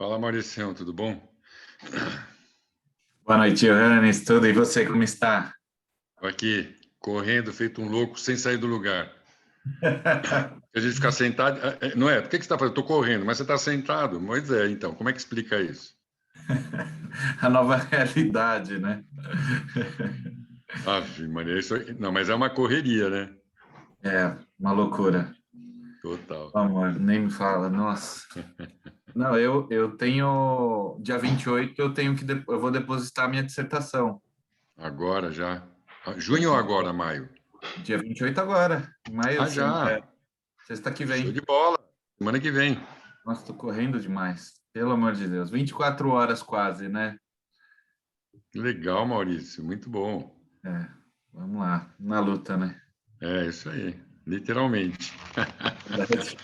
Fala, Mauricião, tudo bom? Boa noite, Johannes. Tudo e você, como está? Tô aqui, correndo, feito um louco, sem sair do lugar. A gente ficar sentado. Não é? Por que você está fazendo? Estou correndo, mas você está sentado. Pois é, então, como é que explica isso? A nova realidade, né? Ave Maria, não, mas é uma correria, né? É, uma loucura. Total. Amor, nem me fala, nossa. Não, eu tenho, dia 28 eu tenho eu vou depositar a minha dissertação. Agora já. Dia Junho ou 28, agora, maio? dia 28 agora, em maio, Ah, já. sexta que Show vem. de bola. Semana que vem. Nossa, tô correndo demais, pelo amor de Deus. 24 horas quase, né? Legal, Maurício. Muito bom. É, vamos lá, na luta, né? É, isso aí. Literalmente. Verdade.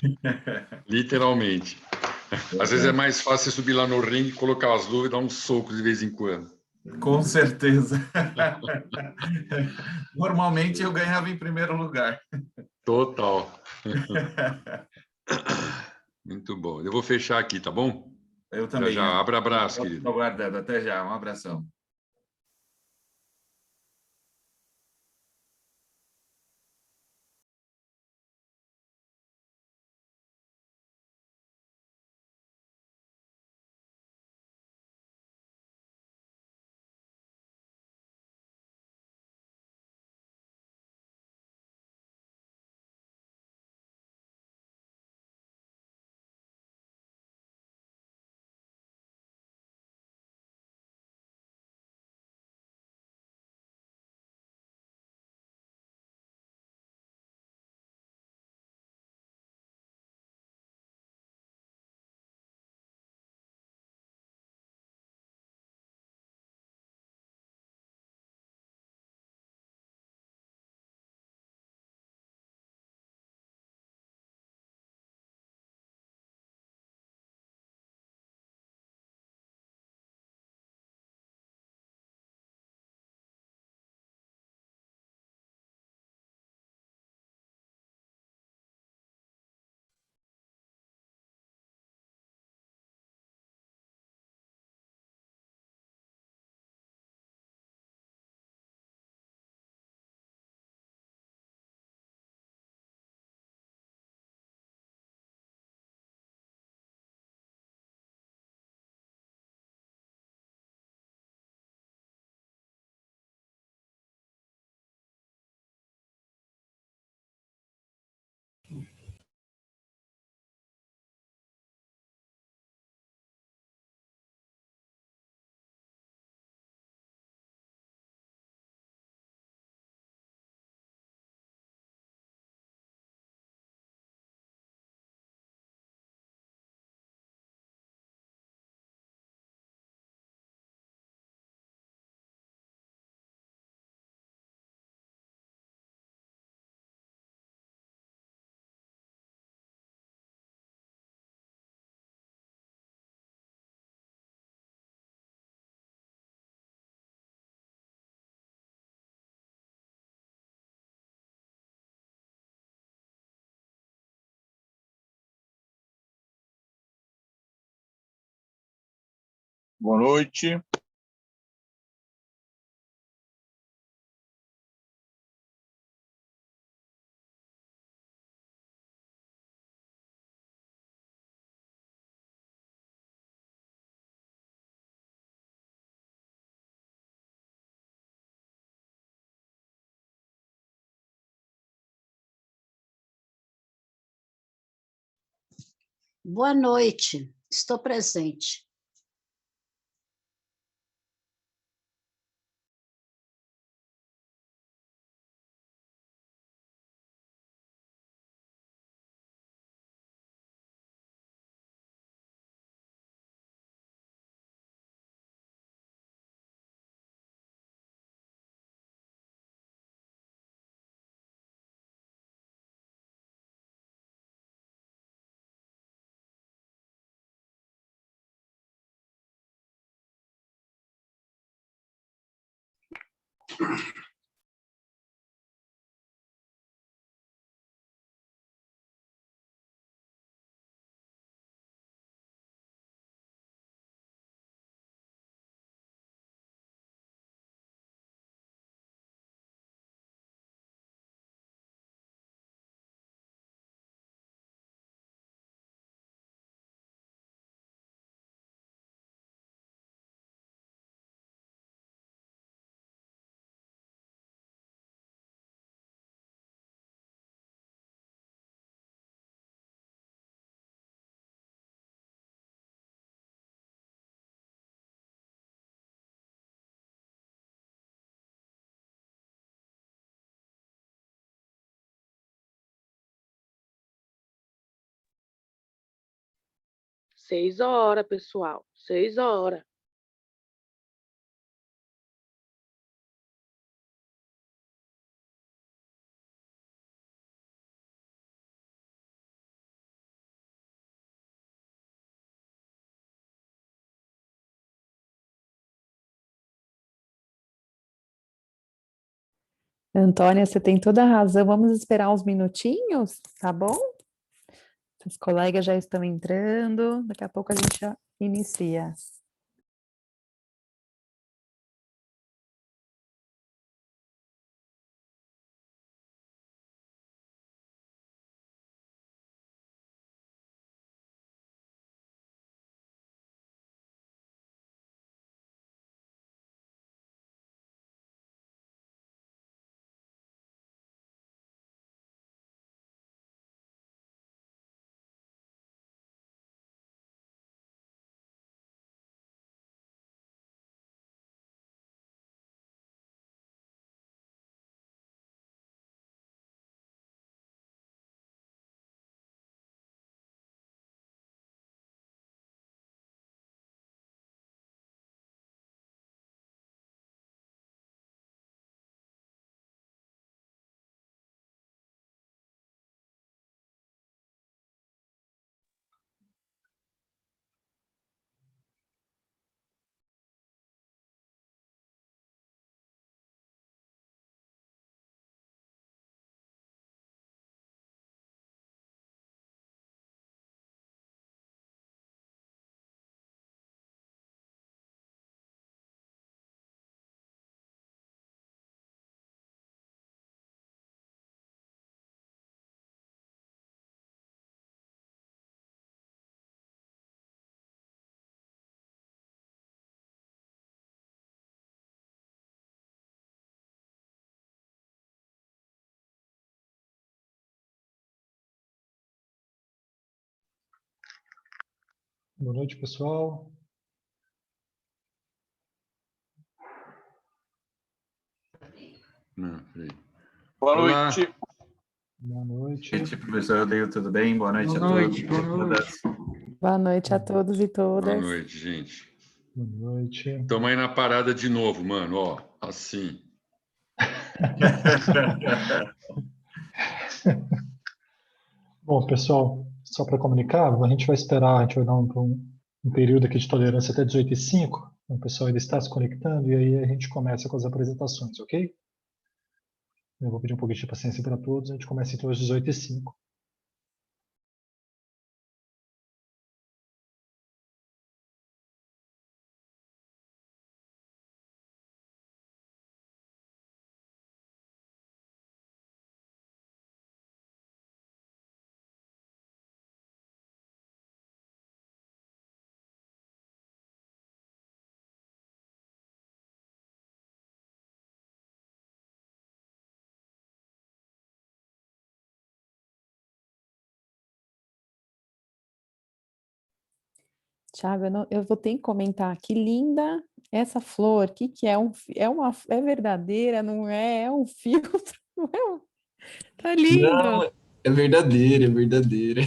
Literalmente. Às vezes é Verdade. mais fácil subir lá no ringue, colocar as luvas e dar uns socos de vez em quando. Com certeza. Normalmente eu ganhava em primeiro lugar. Total. Muito bom. Eu vou fechar aqui, tá bom? Eu Já também. já. Abra abraço, Estou querido. aguardando. Até já. Um abração. Boa noite. Boa noite, estou presente. 6 horas, pessoal. 6 horas. Antônia, você tem toda a razão. Vamos esperar uns minutinhos, tá bom? Os colegas já estão entrando. Daqui a pouco a gente já inicia. Boa noite, pessoal. Não, peraí. Boa Olá. noite. Boa noite. Boa noite, professor Odeio, tudo bem? Boa noite Boa a todos noite, e boa todas. Boa noite a todos e Boa todas. noite, gente. Boa noite. Estamos aí na parada de novo, mano. Ó, assim. Bom, pessoal, só para comunicar, a gente vai esperar, a gente vai dar um período aqui de tolerância até 18h05. O pessoal ainda está se conectando e aí a gente começa com as apresentações, ok? Eu vou pedir um pouquinho de paciência para todos, a gente começa então às 18h05. Tiago, eu vou ter que comentar. Que linda essa flor. Que é? É verdadeira, não é? É um filtro? Não é Tá lindo. Não, é verdadeira, é verdadeira.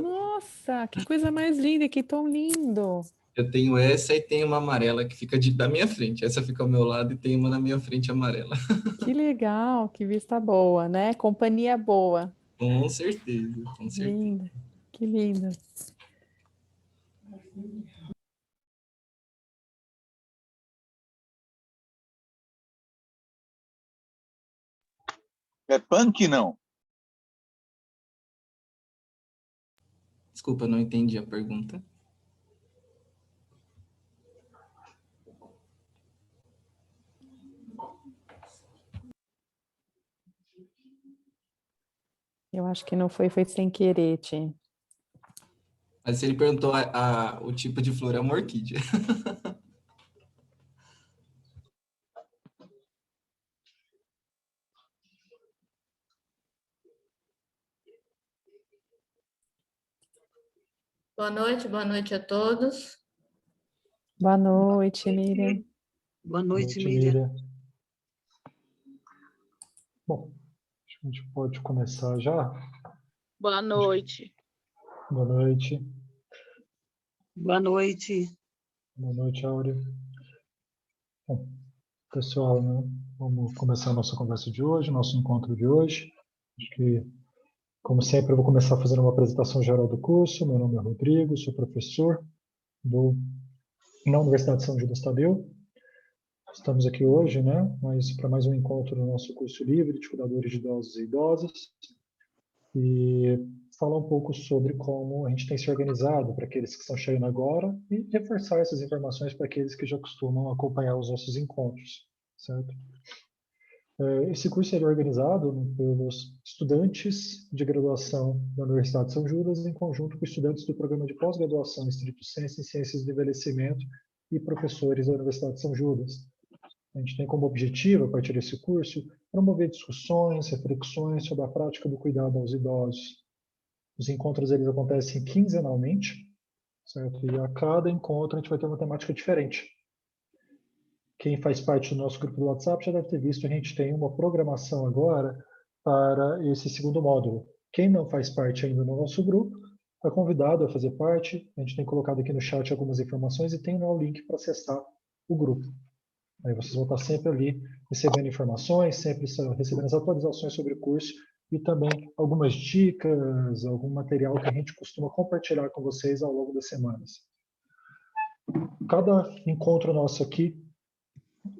Nossa, que coisa mais linda, que tom lindo. Eu tenho essa e tenho uma amarela que fica da minha frente. Essa fica ao meu lado e tem uma na minha frente amarela. Que legal, que vista boa, né? Companhia boa. Com certeza, com certeza. Linda, que linda. É punk, não? Desculpa, não entendi a pergunta. Eu acho que não foi sem querer, Ti. Mas se ele perguntou o tipo de flor, é uma orquídea. Boa noite a todos. Boa noite, Miriam. Boa Boa noite, noite, Miriam. Miriam. Bom, acho que a gente pode começar já. Boa noite. Boa noite. Boa noite. Boa noite, Áurea. Bom, pessoal, né, vamos começar a nossa conversa de hoje, nosso encontro de hoje. Acho que, como sempre, eu vou começar fazendo uma apresentação geral do curso. Meu nome é Rodrigo, sou professor na Universidade de São Judas Tadeu. Estamos aqui hoje, né, para mais um encontro no nosso curso livre de cuidadores de idosos e idosas. E falar um pouco sobre como a gente tem se organizado para aqueles que estão chegando agora e reforçar essas informações para aqueles que já costumam acompanhar os nossos encontros, certo? Esse curso é organizado, né, pelos estudantes de graduação da Universidade de São Judas, em conjunto com estudantes do programa de pós-graduação estrito sensu em Ciências do Envelhecimento e professores da Universidade de São Judas. A gente tem como objetivo, a partir desse curso, promover discussões, reflexões sobre a prática do cuidado aos idosos. Os encontros eles acontecem quinzenalmente, certo? E a cada encontro a gente vai ter uma temática diferente. Quem faz parte do nosso grupo do WhatsApp já deve ter visto, a gente tem uma programação agora para esse segundo módulo. Quem não faz parte ainda do nosso grupo, é convidado a fazer parte. A gente tem colocado aqui no chat algumas informações e tem lá o link para acessar o grupo. Aí vocês vão estar sempre ali recebendo informações, sempre recebendo as atualizações sobre o curso e também algumas dicas, algum material que a gente costuma compartilhar com vocês ao longo das semanas. Cada encontro nosso aqui,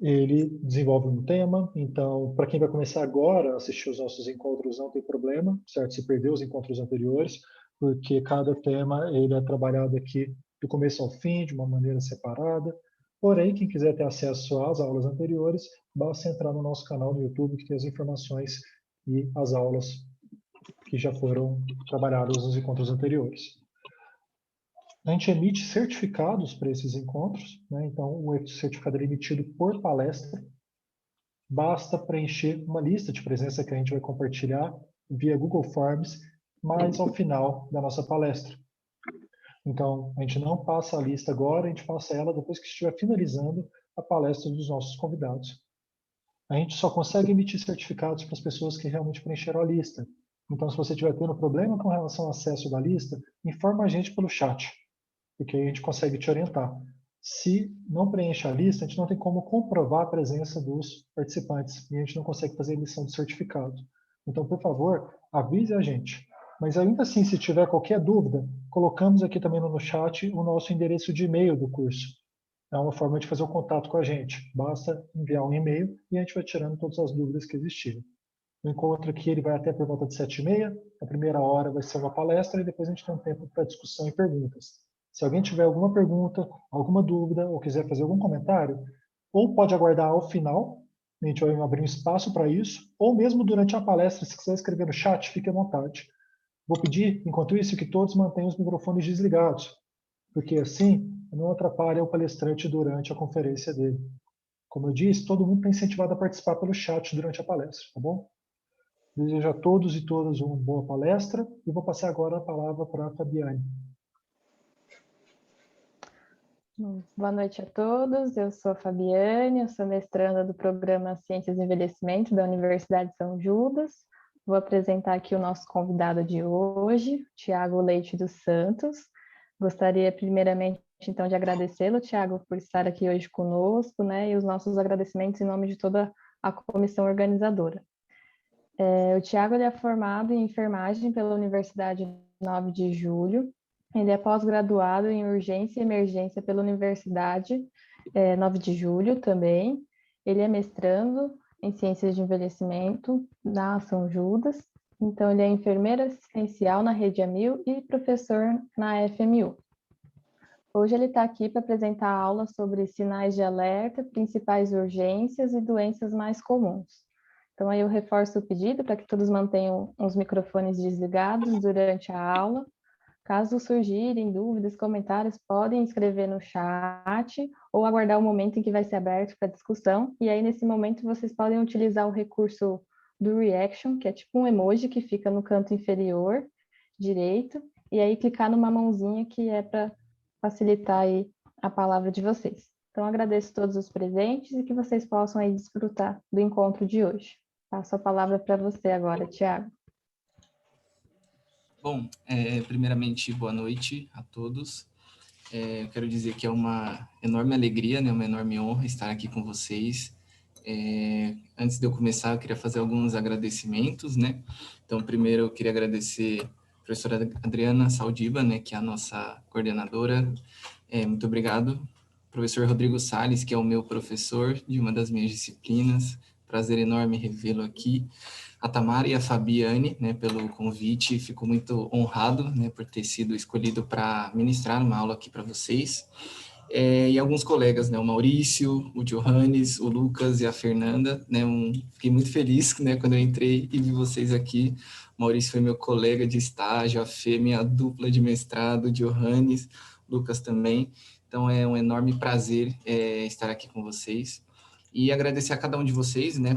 ele desenvolve um tema, então, para quem vai começar agora a assistir os nossos encontros, não tem problema, certo? Se perdeu os encontros anteriores, porque cada tema ele é trabalhado aqui do começo ao fim, de uma maneira separada. Porém, quem quiser ter acesso às aulas anteriores, basta entrar no nosso canal no YouTube, que tem as informações e as aulas que já foram trabalhadas nos encontros anteriores. A gente emite certificados para esses encontros, né? Então, o certificado é emitido por palestra. Basta preencher uma lista de presença que a gente vai compartilhar via Google Forms, mais ao final da nossa palestra. Então, a gente não passa a lista agora, a gente passa ela depois que estiver finalizando a palestra dos nossos convidados. A gente só consegue emitir certificados para as pessoas que realmente preencheram a lista. Então, se você estiver tendo problema com relação ao acesso da lista, informa a gente pelo chat, porque aí a gente consegue te orientar. Se não preenche a lista, a gente não tem como comprovar a presença dos participantes e a gente não consegue fazer emissão de certificado. Então, por favor, avise a gente. Mas ainda assim, se tiver qualquer dúvida, colocamos aqui também no chat o nosso endereço de e-mail do curso. É uma forma de fazer o contato com a gente. Basta enviar um e-mail e a gente vai tirando todas as dúvidas que existirem. O encontro aqui ele vai até por volta de 7h30. A primeira hora vai ser uma palestra e depois a gente tem um tempo para discussão e perguntas. Se alguém tiver alguma pergunta, alguma dúvida ou quiser fazer algum comentário, ou pode aguardar ao final, a gente vai abrir um espaço para isso, ou mesmo durante a palestra, se quiser escrever no chat, fique à vontade. Vou pedir, enquanto isso, que todos mantenham os microfones desligados, porque assim não atrapalha o palestrante durante a conferência dele. Como eu disse, todo mundo está incentivado a participar pelo chat durante a palestra, tá bom? Desejo a todos e todas uma boa palestra e vou passar agora a palavra para a Fabiane. Boa noite a todos, eu sou a Fabiane, eu sou mestranda do programa Ciências do Envelhecimento da Universidade de São Judas. Vou apresentar aqui o nosso convidado de hoje, Tiago Leite dos Santos. Gostaria primeiramente então de agradecê-lo, Tiago, por estar aqui hoje conosco, né, e os nossos agradecimentos em nome de toda a comissão organizadora. O Tiago ele é formado em enfermagem pela Universidade 9 de Julho. Ele é pós-graduado em urgência e emergência pela Universidade 9 de Julho também. Ele é mestrando em ciências de envelhecimento na São Judas. Então, ele é enfermeiro assistencial na Rede AMIL e professor na FMU. Hoje ele está aqui para apresentar a aula sobre sinais de alerta, principais urgências e doenças mais comuns. Então, aí eu reforço o pedido para que todos mantenham os microfones desligados durante a aula. Caso surgirem dúvidas, comentários, podem escrever no chat ou aguardar o momento em que vai ser aberto para discussão. E aí, nesse momento, vocês podem utilizar o recurso do Reaction, que é tipo um emoji que fica no canto inferior direito, e aí clicar numa mãozinha que é para facilitar aí a palavra de vocês. Então, agradeço a todos os presentes e que vocês possam aí desfrutar do encontro de hoje. Passo a palavra para você agora, Tiago. Bom, primeiramente, boa noite a todos. eu quero dizer que é uma enorme alegria, né, uma enorme honra estar aqui com vocês. Antes de eu começar, eu queria fazer alguns agradecimentos, né? Então, primeiro, eu queria agradecer a professora Adriana Saldiva, né, que é a nossa coordenadora. Muito obrigado. Professor Rodrigo Salles, que é o meu professor de uma das minhas disciplinas. Prazer enorme revê-lo aqui. A Tamara e a Fabiane, né, pelo convite. Fico muito honrado, né, por ter sido escolhido para ministrar uma aula aqui para vocês. E alguns colegas, né, o Maurício, o Johannes, o Lucas e a Fernanda, né, fiquei muito feliz, né, quando eu entrei e vi vocês aqui. O Maurício foi meu colega de estágio, a Fê, minha dupla de mestrado, o Johannes, Lucas também. Então, é um enorme prazer estar aqui com vocês. E agradecer a cada um de vocês, né,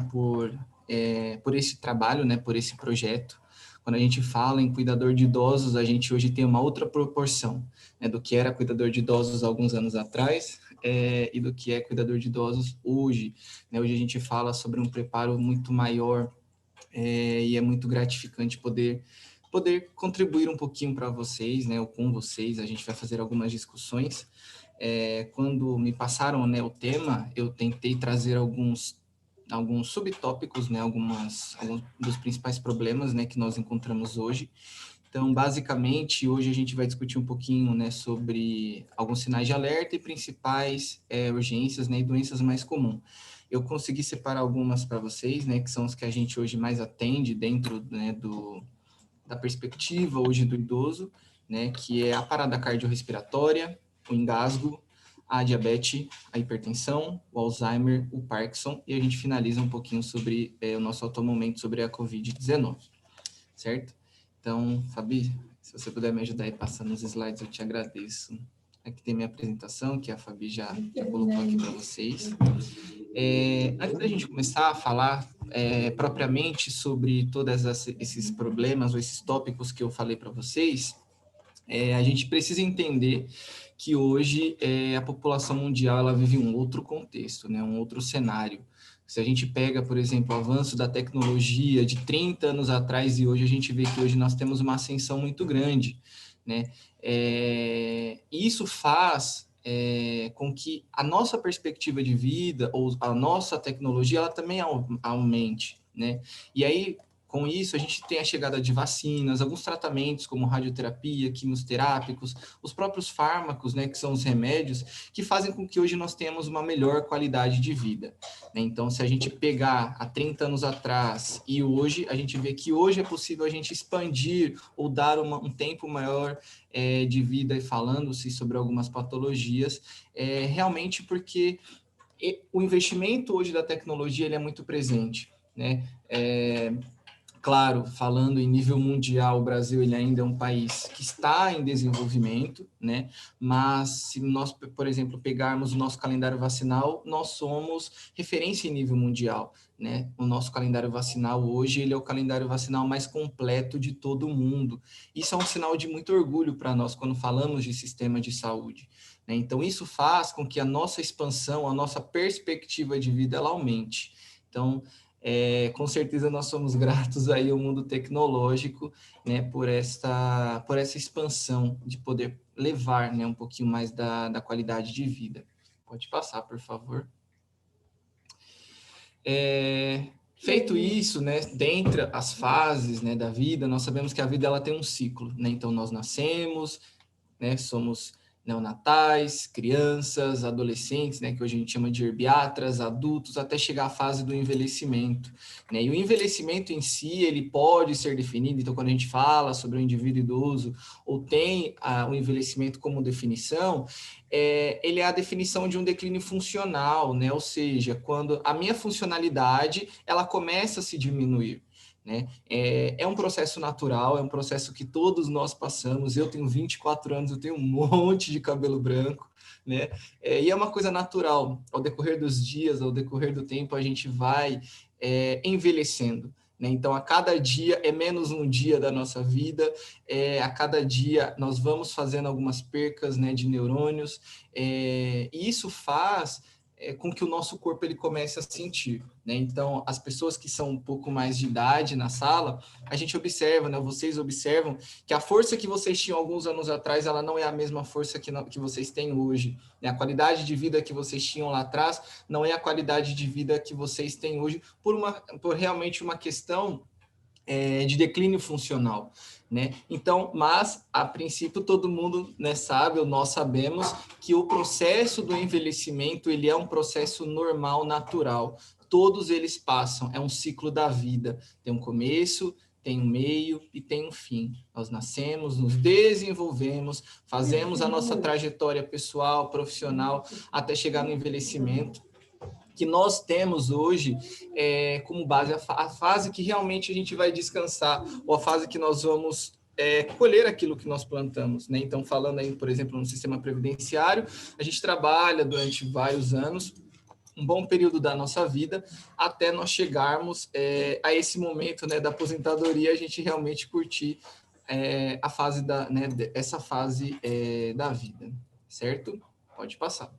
por esse trabalho, né, por esse projeto. Quando a gente fala em cuidador de idosos, a gente hoje tem uma outra proporção, né, do que era cuidador de idosos alguns anos atrás e do que é cuidador de idosos hoje. Né? Hoje a gente fala sobre um preparo muito maior e é muito gratificante poder contribuir um pouquinho para vocês, né, ou com vocês. A gente vai fazer algumas discussões. Quando me passaram, né, o tema, eu tentei trazer alguns subtópicos, né, alguns dos principais problemas, né, que nós encontramos hoje. Então, basicamente, hoje a gente vai discutir um pouquinho, né, sobre alguns sinais de alerta e principais urgências, né, e doenças mais comuns. Eu consegui separar algumas para vocês, né, que são os que a gente hoje mais atende dentro, né, da perspectiva hoje do idoso, né, que é a parada cardiorrespiratória, o engasgo, a diabetes, a hipertensão, o Alzheimer, o Parkinson, e a gente finaliza um pouquinho sobre o nosso atual momento sobre a Covid-19, certo? Então, Fabi, se você puder me ajudar aí passando os slides, eu te agradeço. Aqui tem minha apresentação, que a Fabi já colocou aqui para vocês. Antes da gente começar a falar propriamente sobre todos esses problemas ou esses tópicos que eu falei para vocês, a gente precisa entender que hoje a população mundial ela vive um outro contexto, né, um outro cenário. Se a gente pega, por exemplo, o avanço da tecnologia de 30 anos atrás e hoje, a gente vê que hoje nós temos uma ascensão muito grande, né? E isso faz com que a nossa perspectiva de vida ou a nossa tecnologia ela também aumente, né? E aí, com isso, a gente tem a chegada de vacinas, alguns tratamentos como radioterapia, quimioterápicos, os próprios fármacos, né, que são os remédios, que fazem com que hoje nós tenhamos uma melhor qualidade de vida. Né? Então, se a gente pegar há 30 anos atrás e hoje, a gente vê que hoje é possível a gente expandir ou dar um tempo maior de vida, falando-se sobre algumas patologias, realmente porque o investimento hoje da tecnologia ele é muito presente, né? Claro, falando em nível mundial, o Brasil ele ainda é um país que está em desenvolvimento, né? Mas se nós, por exemplo, pegarmos o nosso calendário vacinal, nós somos referência em nível mundial, né? O nosso calendário vacinal hoje, ele é o calendário vacinal mais completo de todo o mundo. Isso é um sinal de muito orgulho para nós quando falamos de sistema de saúde, né? Então, isso faz com que a nossa expansão, a nossa perspectiva de vida, ela aumente. Então, com certeza nós somos gratos aí ao mundo tecnológico, né, por essa expansão de poder levar, né, um pouquinho mais da qualidade de vida. Pode passar, por favor. Feito isso, né, dentre as fases, né, da vida, nós sabemos que a vida ela tem um ciclo, né, então nós nascemos, né, somos neonatais, crianças, adolescentes, né, que hoje a gente chama de herbiatras, adultos, até chegar à fase do envelhecimento, né, e o envelhecimento em si, ele pode ser definido, então quando a gente fala sobre o indivíduo idoso, ou tem o envelhecimento como definição, ele é a definição de um declínio funcional, né, ou seja, quando a minha funcionalidade, ela começa a se diminuir. Né? É um processo natural, é um processo que todos nós passamos. Eu tenho 24 anos, eu tenho um monte de cabelo branco, né? E é uma coisa natural. Ao decorrer dos dias, ao decorrer do tempo, a gente vai envelhecendo. Né? Então, a cada dia é menos um dia da nossa vida, a cada dia nós vamos fazendo algumas percas, né, de neurônios, e isso faz com que o nosso corpo ele comece a sentir, né? Então, as pessoas que são um pouco mais de idade na sala, a gente observa, né? Vocês observam que a força que vocês tinham alguns anos atrás, ela não é a mesma força que vocês têm hoje, né? A qualidade de vida que vocês tinham lá atrás não é a qualidade de vida que vocês têm hoje por realmente uma questão de declínio funcional, né? Então, mas a princípio todo mundo, né, sabe, ou nós sabemos que o processo do envelhecimento ele é um processo normal, natural. Todos eles passam, é um ciclo da vida. Tem um começo, tem um meio e tem um fim. Nós nascemos, nos desenvolvemos, fazemos a nossa trajetória pessoal, profissional, até chegar no envelhecimento, que nós temos hoje como base a fase que realmente a gente vai descansar, ou a fase que nós vamos colher aquilo que nós plantamos, né? Então, falando aí, por exemplo, no sistema previdenciário, a gente trabalha durante vários anos, um bom período da nossa vida, até nós chegarmos a esse momento, né, da aposentadoria, a gente realmente curtir a fase essa fase da vida, certo? Pode passar.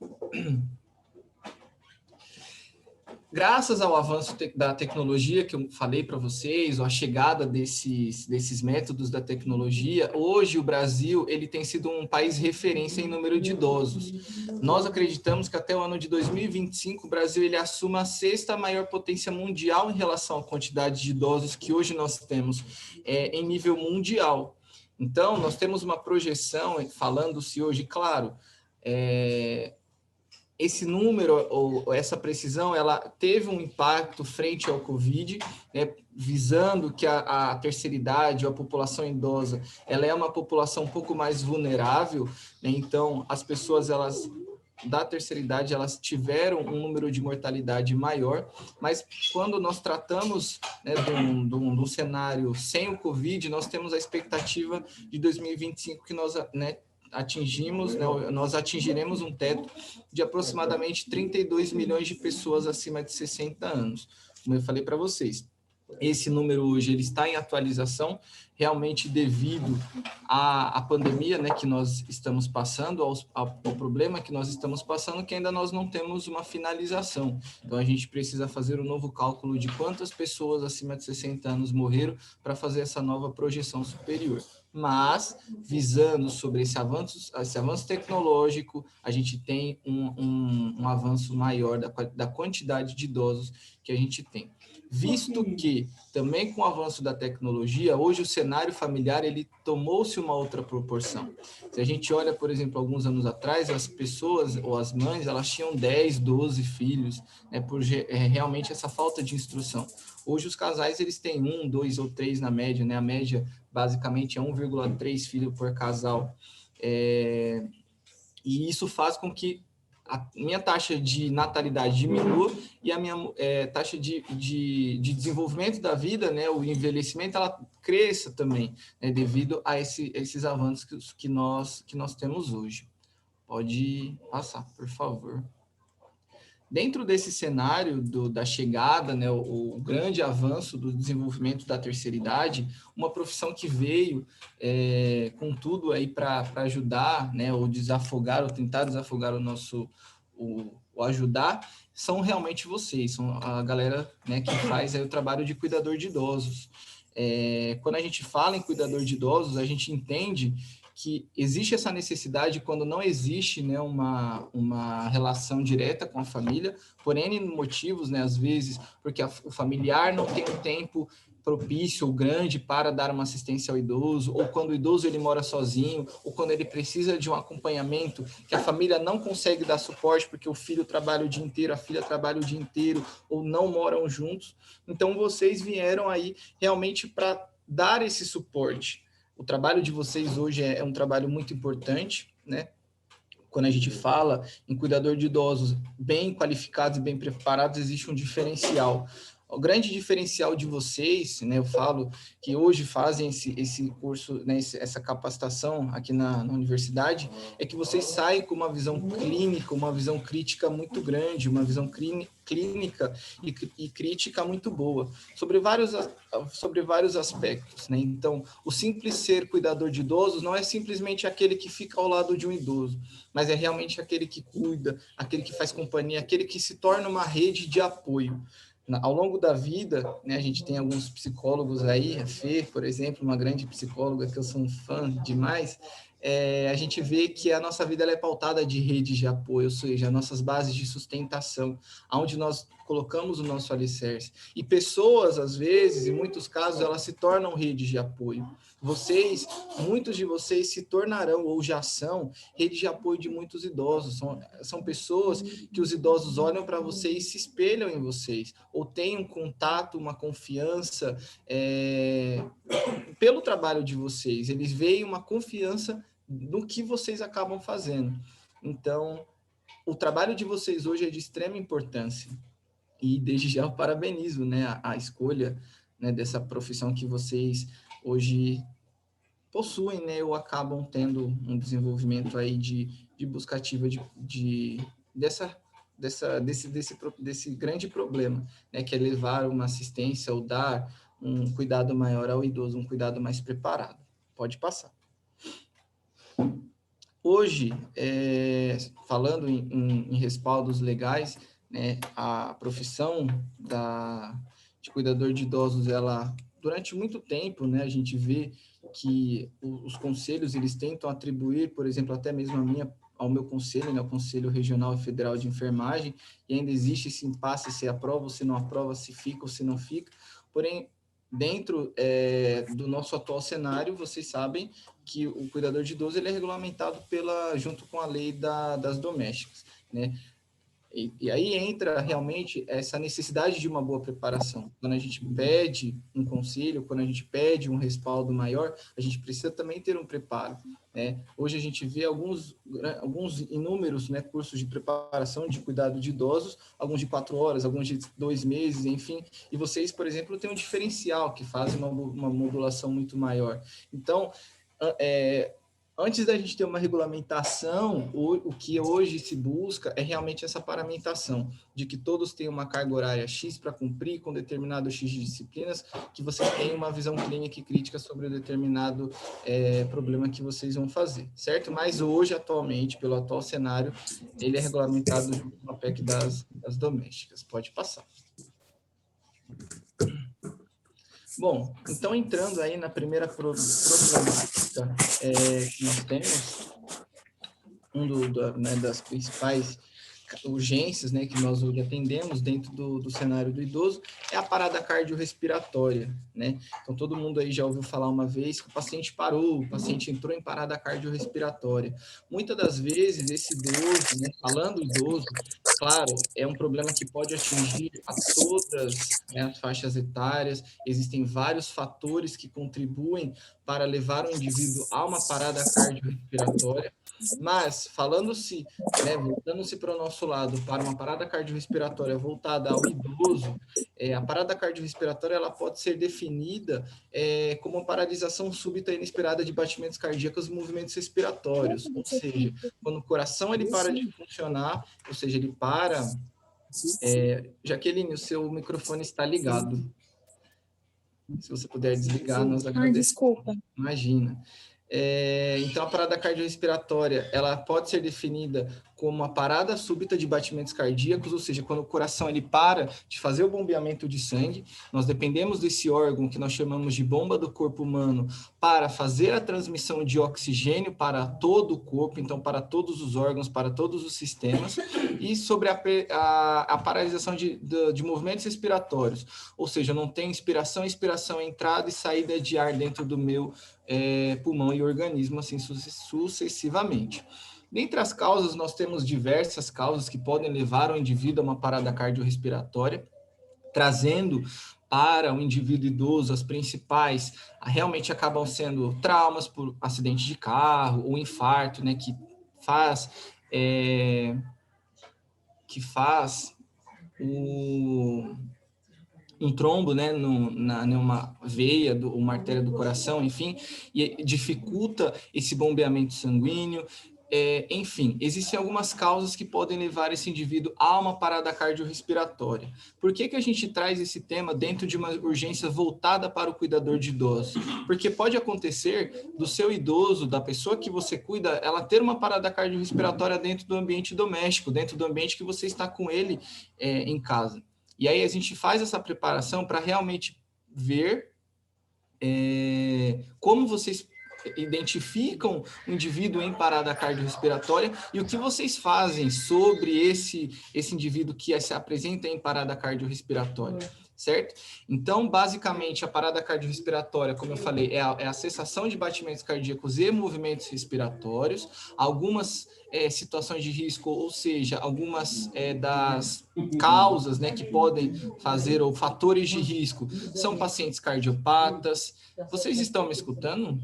Graças ao avanço da tecnologia que eu falei para vocês, ou a chegada desses métodos da tecnologia, hoje o Brasil ele tem sido um país referência em número de idosos. Nós acreditamos que até o ano de 2025 o Brasil ele assuma a 6ª maior potência mundial em relação à quantidade de idosos que hoje nós temos em nível mundial. Então, nós temos uma projeção, falando-se hoje, claro, esse número, ou essa precisão, ela teve um impacto frente ao Covid, né, visando que a terceira idade, ou a população idosa, ela é uma população um pouco mais vulnerável, né, então as pessoas, da terceira idade, elas tiveram um número de mortalidade maior, mas quando nós tratamos, né, de um cenário sem o Covid, nós temos a expectativa de 2025 que nós, né, nós atingiremos um teto de aproximadamente 32 milhões de pessoas acima de 60 anos. Como eu falei para vocês, esse número hoje ele está em atualização, realmente devido à pandemia, né, que nós estamos passando, ao problema que nós estamos passando, que ainda nós não temos uma finalização. Então, a gente precisa fazer um novo cálculo de quantas pessoas acima de 60 anos morreram para fazer essa nova projeção superior. Mas, visando sobre esse avanço tecnológico, a gente tem um avanço maior da quantidade de idosos que a gente tem. Visto que, também com o avanço da tecnologia, hoje o cenário familiar ele tomou-se uma outra proporção. Se a gente olha, por exemplo, alguns anos atrás, as pessoas ou as mães, elas tinham 10, 12 filhos, né, por realmente essa falta de instrução. Hoje os casais eles têm 1, 2 ou 3 na média, né? A média basicamente é 1,3 filhos por casal. E isso faz com que a minha taxa de natalidade diminua e a minha taxa de desenvolvimento da vida, né, o envelhecimento, ela cresça também, né, devido a esses avanços que nós temos hoje. Pode passar, por favor. Dentro desse cenário da chegada, né, o grande avanço do desenvolvimento da terceira idade, uma profissão que veio com tudo aí para ajudar, né, ou desafogar, ou tentar desafogar o ajudar, são realmente vocês, são a galera, né, que faz aí o trabalho de cuidador de idosos. Quando a gente fala em cuidador de idosos, a gente entende que existe essa necessidade quando não existe, né, uma relação direta com a família, por N motivos, né, às vezes porque o familiar não tem um tempo propício ou grande para dar uma assistência ao idoso, ou quando o idoso ele mora sozinho, ou quando ele precisa de um acompanhamento que a família não consegue dar suporte porque o filho trabalha o dia inteiro, a filha trabalha o dia inteiro, ou não moram juntos. Então, vocês vieram aí realmente para dar esse suporte. O trabalho de vocês hoje é um trabalho muito importante, né? Quando a gente fala em cuidador de idosos bem qualificados e bem preparados, existe um diferencial. O grande diferencial de vocês, né, eu falo que hoje fazem esse curso, né, essa capacitação aqui na universidade, é que vocês saem com uma visão clínica, uma visão crítica muito grande, uma visão clínica e crítica muito boa, sobre vários aspectos, né? Então, o simples ser cuidador de idosos não é simplesmente aquele que fica ao lado de um idoso, mas é realmente aquele que cuida, aquele que faz companhia, aquele que se torna uma rede de apoio. Ao longo da vida, né, a gente tem alguns psicólogos aí, a Fê, por exemplo, uma grande psicóloga que eu sou um fã demais, a gente vê que a nossa vida ela é pautada de redes de apoio, ou seja, nossas bases de sustentação, onde nós colocamos o nosso alicerce. E pessoas, às vezes, em muitos casos, elas se tornam redes de apoio. Muitos de vocês se tornarão, ou já são, redes de apoio de muitos idosos. São pessoas que os idosos olham para vocês e se espelham em vocês, ou têm um contato, uma confiança pelo trabalho de vocês. Eles veem uma confiança no que vocês acabam fazendo. Então, o trabalho de vocês hoje é de extrema importância. E desde já eu parabenizo, né, a escolha, né, dessa profissão que vocês hoje possuem, né, ou acabam tendo um desenvolvimento aí de busca ativa desse grande problema, né, que é levar uma assistência ou dar um cuidado maior ao idoso, um cuidado mais preparado. Pode passar. Hoje, falando em respaldos legais, né, a profissão de cuidador de idosos, ela, durante muito tempo, né, a gente vê que os conselhos, eles tentam atribuir, por exemplo, até mesmo ao meu conselho, né, o Conselho Regional e Federal de Enfermagem, e ainda existe esse impasse, se aprova ou se não aprova, se fica ou se não fica, porém, dentro do nosso atual cenário, vocês sabem que o cuidador de idoso ele é regulamentado junto com a lei das domésticas, né? E aí entra realmente essa necessidade de uma boa preparação. Quando a gente pede um conselho, quando a gente pede um respaldo maior, a gente precisa também ter um preparo, né? Hoje a gente vê alguns inúmeros, né, cursos de preparação de cuidado de idosos, alguns de 4 horas, alguns de 2 meses, enfim. E vocês, por exemplo, têm um diferencial que fazem uma modulação muito maior. Então, antes da gente ter uma regulamentação, o que hoje se busca é realmente essa paramentação, de que todos tenham uma carga horária X para cumprir com determinado X de disciplinas, que vocês tenham uma visão clínica e crítica sobre o determinado problema que vocês vão fazer, certo? Mas hoje, atualmente, pelo atual cenário, ele é regulamentado junto com a PEC das domésticas. Pode passar. Bom, então entrando aí na primeira problemática que nós temos, das principais urgências, né, que nós hoje atendemos dentro do cenário do idoso, é a parada cardiorrespiratória, né? Então, todo mundo aí já ouviu falar uma vez que o paciente parou, o paciente entrou em parada cardiorrespiratória. Muitas das vezes, esse idoso, né, falando idoso, claro, é um problema que pode atingir a todas, né, as faixas etárias, existem vários fatores que contribuem para levar o indivíduo a uma parada cardiorrespiratória, mas falando-se, né, voltando-se para o nosso lado, para uma parada cardiorrespiratória voltada ao idoso, a parada cardiorrespiratória ela pode ser definida como uma paralisação súbita e inesperada de batimentos cardíacos e movimentos respiratórios, ou seja, quando o coração ele para de funcionar, ou seja, ele para... Jaqueline, o seu microfone está ligado. Se você puder desligar, nós agradecemos. Desculpa. Imagina. Então, a parada cardiorrespiratória, ela pode ser definida como uma parada súbita de batimentos cardíacos, ou seja, quando o coração ele para de fazer o bombeamento de sangue, nós dependemos desse órgão que nós chamamos de bomba do corpo humano para fazer a transmissão de oxigênio para todo o corpo, então para todos os órgãos, para todos os sistemas, e sobre a paralisação de movimentos respiratórios, ou seja, não tem inspiração, expiração, entrada e saída de ar dentro do meu pulmão e organismo, assim sucessivamente. Dentre as causas, nós temos diversas causas que podem levar o indivíduo a uma parada cardiorrespiratória, trazendo para o indivíduo idoso as principais, realmente acabam sendo traumas por acidente de carro ou infarto, né, que faz um trombo, né, numa veia, uma artéria do coração, enfim, e dificulta esse bombeamento sanguíneo. Enfim, existem algumas causas que podem levar esse indivíduo a uma parada cardiorrespiratória. Por que a gente traz esse tema dentro de uma urgência voltada para o cuidador de idosos? Porque pode acontecer do seu idoso, da pessoa que você cuida, ela ter uma parada cardiorrespiratória dentro do ambiente doméstico, dentro do ambiente que você está com ele em casa. E aí a gente faz essa preparação para realmente ver como vocês identificam o indivíduo em parada cardiorrespiratória e o que vocês fazem sobre esse indivíduo que se apresenta em parada cardiorrespiratória, certo? Então, basicamente, a parada cardiorrespiratória, como eu falei, é a cessação de batimentos cardíacos e movimentos respiratórios, algumas situações de risco, ou seja, algumas das causas, né, que podem fazer, ou fatores de risco, são pacientes cardiopatas. Vocês estão me escutando?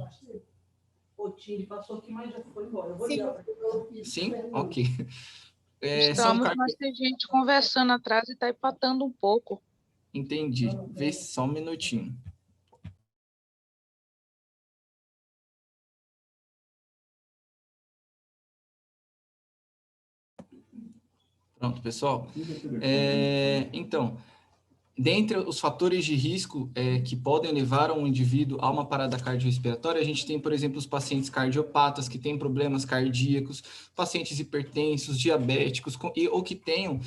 Sim? Ok. Estamos, mas tem gente conversando atrás e está empatando um pouco. Entendi. Vê só um minutinho. Pronto, pessoal. Então, dentre os fatores de risco que podem levar um indivíduo a uma parada cardiorrespiratória, a gente tem, por exemplo, os pacientes cardiopatas, que têm problemas cardíacos, pacientes hipertensos, diabéticos, ou que tenham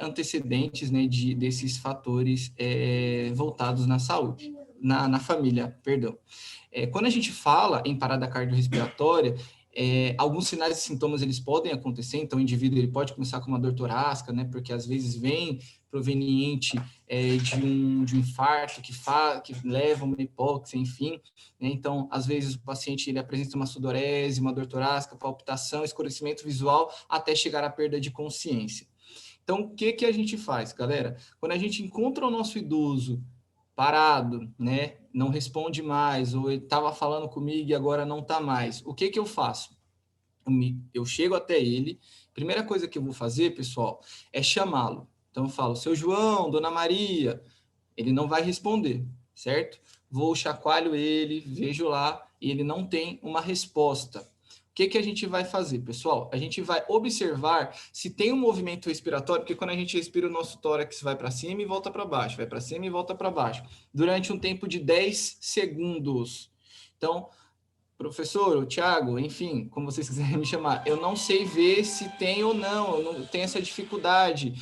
antecedentes, né, desses fatores voltados na saúde, na família, perdão. Quando a gente fala em parada cardiorrespiratória, alguns sinais e sintomas eles podem acontecer, então o indivíduo ele pode começar com uma dor torácica, né, porque às vezes vem proveniente de um infarto que leva a uma hipóxia, enfim, né? Então, às vezes o paciente ele apresenta uma sudorese, uma dor torácica, palpitação, escurecimento visual, até chegar à perda de consciência. Então, o que a gente faz, galera? Quando a gente encontra o nosso idoso parado, né, não responde mais, ou ele estava falando comigo e agora não está mais, o que eu faço? Eu chego até ele, primeira coisa que eu vou fazer, pessoal, é chamá-lo. Então, eu falo, seu João, dona Maria, ele não vai responder, certo? Vou chacoalho ele, vejo lá, e ele não tem uma resposta. O que a gente vai fazer, pessoal? A gente vai observar se tem um movimento respiratório, porque quando a gente respira, o nosso tórax vai para cima e volta para baixo, vai para cima e volta para baixo, durante um tempo de 10 segundos. Então, professor, o Thiago, enfim, como vocês quiserem me chamar, eu não sei ver se tem ou não, eu não tenho essa dificuldade.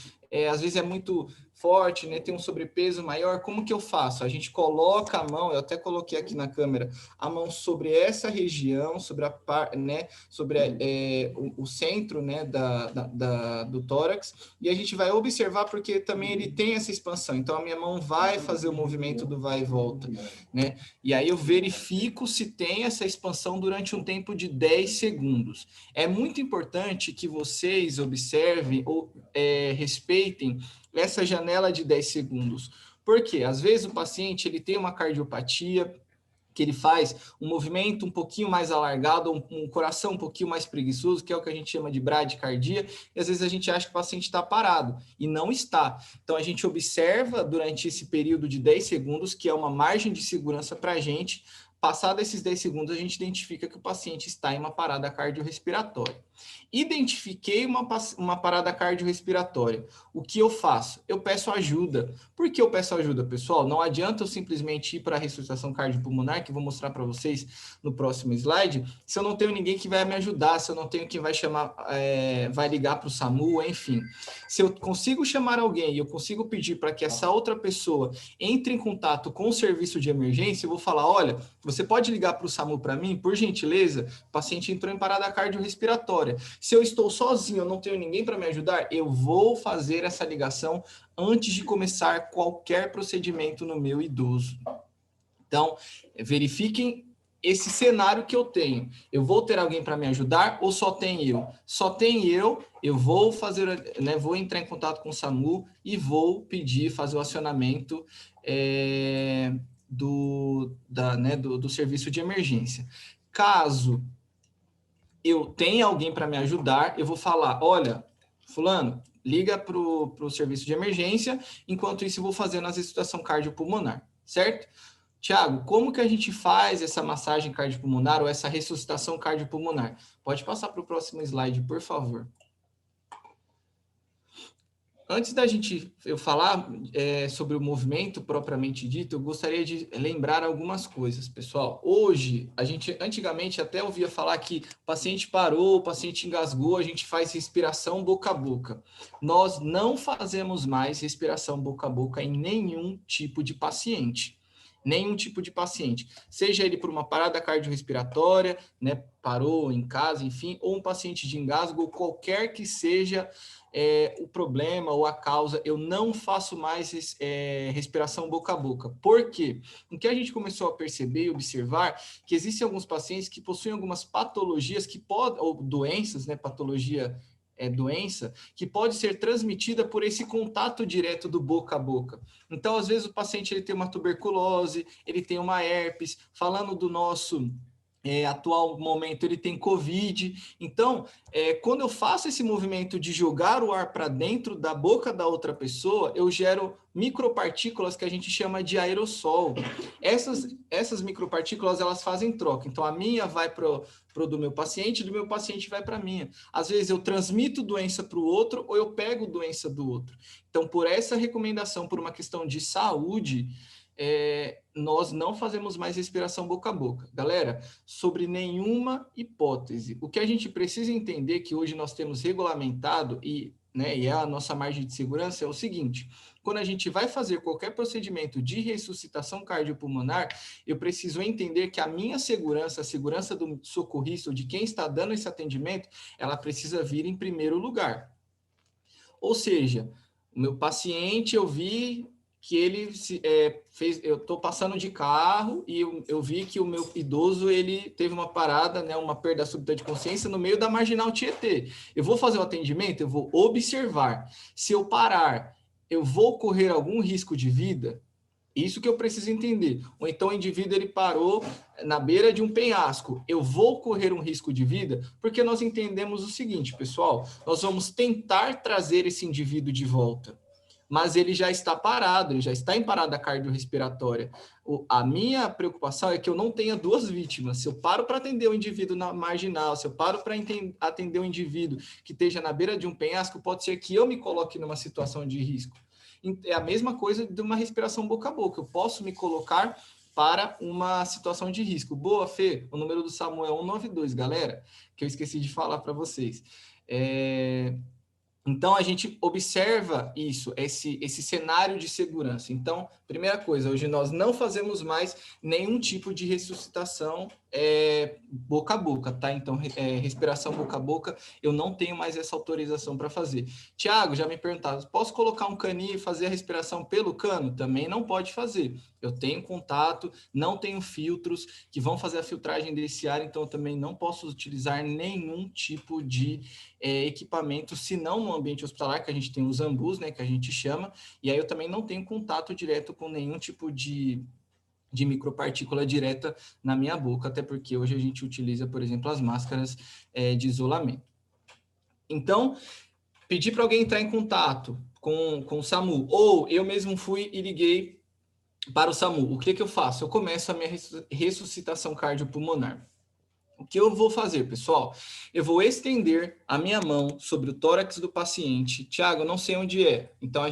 Às vezes é muito forte, né? Tem um sobrepeso maior, como que eu faço? A gente coloca a mão, eu até coloquei aqui na câmera, a mão sobre essa região, sobre né? Sobre o centro, né? do tórax, e a gente vai observar porque também ele tem essa expansão, então a minha mão vai fazer o movimento do vai e volta, né? E aí eu verifico se tem essa expansão durante um tempo de 10 segundos. É muito importante que vocês observem ou respeitem essa janela de 10 segundos. Por quê? Às vezes o paciente ele tem uma cardiopatia, que ele faz um movimento um pouquinho mais alargado, um coração um pouquinho mais preguiçoso, que é o que a gente chama de bradicardia, e às vezes a gente acha que o paciente está parado, e não está. Então, a gente observa durante esse período de 10 segundos, que é uma margem de segurança para a gente. Passado esses 10 segundos, a gente identifica que o paciente está em uma parada cardiorrespiratória. Identifiquei uma parada cardiorrespiratória. O que eu faço? Eu peço ajuda. Por que eu peço ajuda, pessoal? Não adianta eu simplesmente ir para a ressuscitação cardiopulmonar, que eu vou mostrar para vocês no próximo slide, se eu não tenho ninguém que vai me ajudar, se eu não tenho quem vai chamar, vai ligar para o SAMU, enfim. Se eu consigo chamar alguém e eu consigo pedir para que essa outra pessoa entre em contato com o serviço de emergência, eu vou falar, olha, você pode ligar para o SAMU para mim, por gentileza? O paciente entrou em parada cardiorrespiratória. Se eu estou sozinho, eu não tenho ninguém para me ajudar, eu vou fazer essa ligação antes de começar qualquer procedimento no meu idoso. Então, verifiquem esse cenário que eu tenho. Eu vou ter alguém para me ajudar ou só tem eu? Só tem eu vou fazer, né, vou entrar em contato com o SAMU e vou pedir, fazer o acionamento do serviço de emergência. Caso eu tenha alguém para me ajudar, eu vou falar, olha, fulano, liga para o serviço de emergência, enquanto isso eu vou fazendo a ressuscitação cardiopulmonar, certo? Tiago, como que a gente faz essa massagem cardiopulmonar ou essa ressuscitação cardiopulmonar? Pode passar para o próximo slide, por favor. Antes da eu falar sobre o movimento propriamente dito, eu gostaria de lembrar algumas coisas, pessoal. Hoje, antigamente até ouvia falar que o paciente parou, o paciente engasgou, a gente faz respiração boca a boca. Nós não fazemos mais respiração boca a boca em nenhum tipo de paciente. Nenhum tipo de paciente, seja ele por uma parada cardiorrespiratória, né, parou em casa, enfim, ou um paciente de engasgo, ou qualquer que seja o problema ou a causa, eu não faço mais respiração boca a boca. Por quê? O que a gente começou a perceber e observar que existem alguns pacientes que possuem algumas patologias que podem, ou doenças, né, patologia doença, que pode ser transmitida por esse contato direto do boca a boca. Então, às vezes, o paciente ele tem uma tuberculose, ele tem uma herpes, falando do nosso atual momento, ele tem Covid. Então, quando eu faço esse movimento de jogar o ar para dentro da boca da outra pessoa, eu gero micropartículas que a gente chama de aerossol. Essas micropartículas, elas fazem troca. Então, a minha vai pro do meu paciente vai para a minha. Às vezes, eu transmito doença para o outro ou eu pego doença do outro. Então, por essa recomendação, por uma questão de saúde, nós não fazemos mais respiração boca a boca. Galera, sobre nenhuma hipótese. O que a gente precisa entender que hoje nós temos regulamentado e é a nossa margem de segurança é o seguinte: quando a gente vai fazer qualquer procedimento de ressuscitação cardiopulmonar, eu preciso entender que a minha segurança, a segurança do socorrista ou de quem está dando esse atendimento, ela precisa vir em primeiro lugar. Ou seja, o meu paciente, eu vi que ele eu estou passando de carro e eu vi que o meu idoso ele teve uma parada, né, uma perda súbita de consciência no meio da marginal Tietê. Eu vou fazer o atendimento, eu vou observar. Se eu parar, eu vou correr algum risco de vida? Isso que eu preciso entender. Ou então o indivíduo ele parou na beira de um penhasco. Eu vou correr um risco de vida? Porque nós entendemos o seguinte, pessoal, nós vamos tentar trazer esse indivíduo de volta. Mas ele já está parado, ele já está em parada cardiorrespiratória. A minha preocupação é que eu não tenha duas vítimas. Se eu paro para atender o indivíduo na marginal, se eu paro para atender o indivíduo que esteja na beira de um penhasco, pode ser que eu me coloque numa situação de risco. É a mesma coisa de uma respiração boca a boca. Eu posso me colocar para uma situação de risco. Boa, Fê, o número do SAMU é 192, galera, que eu esqueci de falar para vocês. Então, a gente observa isso, esse cenário de segurança. Então, primeira coisa, hoje nós não fazemos mais nenhum tipo de ressuscitação boca a boca, tá? Então, respiração boca a boca, eu não tenho mais essa autorização para fazer. Tiago, já me perguntaram, posso colocar um caninho e fazer a respiração pelo cano? Também não pode fazer. Eu tenho contato, não tenho filtros que vão fazer a filtragem desse ar, então eu também não posso utilizar nenhum tipo de equipamento, se não no ambiente hospitalar, que a gente tem os ambus, né, que a gente chama, e aí eu também não tenho contato direto com nenhum tipo de micropartícula direta na minha boca, até porque hoje a gente utiliza, por exemplo, as máscaras de isolamento. Então, pedir para alguém entrar em contato com o SAMU, ou eu mesmo fui e liguei para o SAMU, o que eu faço? Eu começo a minha ressuscitação cardiopulmonar. O que eu vou fazer, pessoal? Eu vou estender a minha mão sobre o tórax do paciente. Tiago, eu não sei onde é. Então,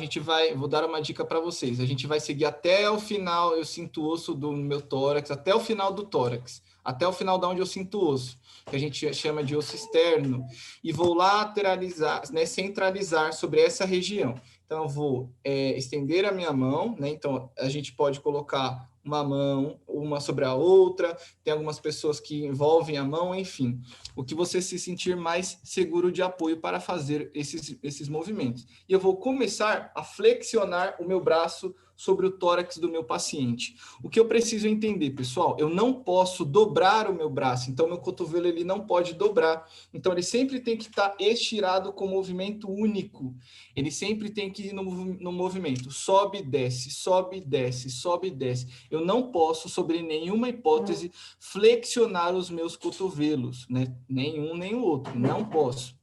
vou dar uma dica para vocês. A gente vai seguir até o final, eu sinto o osso do meu tórax, até o final do tórax, até o final de onde eu sinto o osso, que a gente chama de osso externo, e vou lateralizar, né, centralizar sobre essa região. Então, eu vou estender a minha mão, né? Então, a gente pode colocar uma mão, uma sobre a outra, tem algumas pessoas que envolvem a mão, enfim. O que você se sentir mais seguro de apoio para fazer esses movimentos. E eu vou começar a flexionar o meu braço sobre o tórax do meu paciente. O que eu preciso entender, pessoal, eu não posso dobrar o meu braço, então meu cotovelo ele não pode dobrar. Então ele sempre tem que estar estirado com movimento único. Ele sempre tem que ir no movimento. Sobe, desce, sobe, desce, sobe, desce. Eu não posso, sobre nenhuma hipótese, flexionar os meus cotovelos, né? Nenhum, nem o outro. Não posso.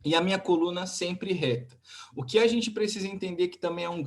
e a minha coluna sempre reta. O que a gente precisa entender que também é uma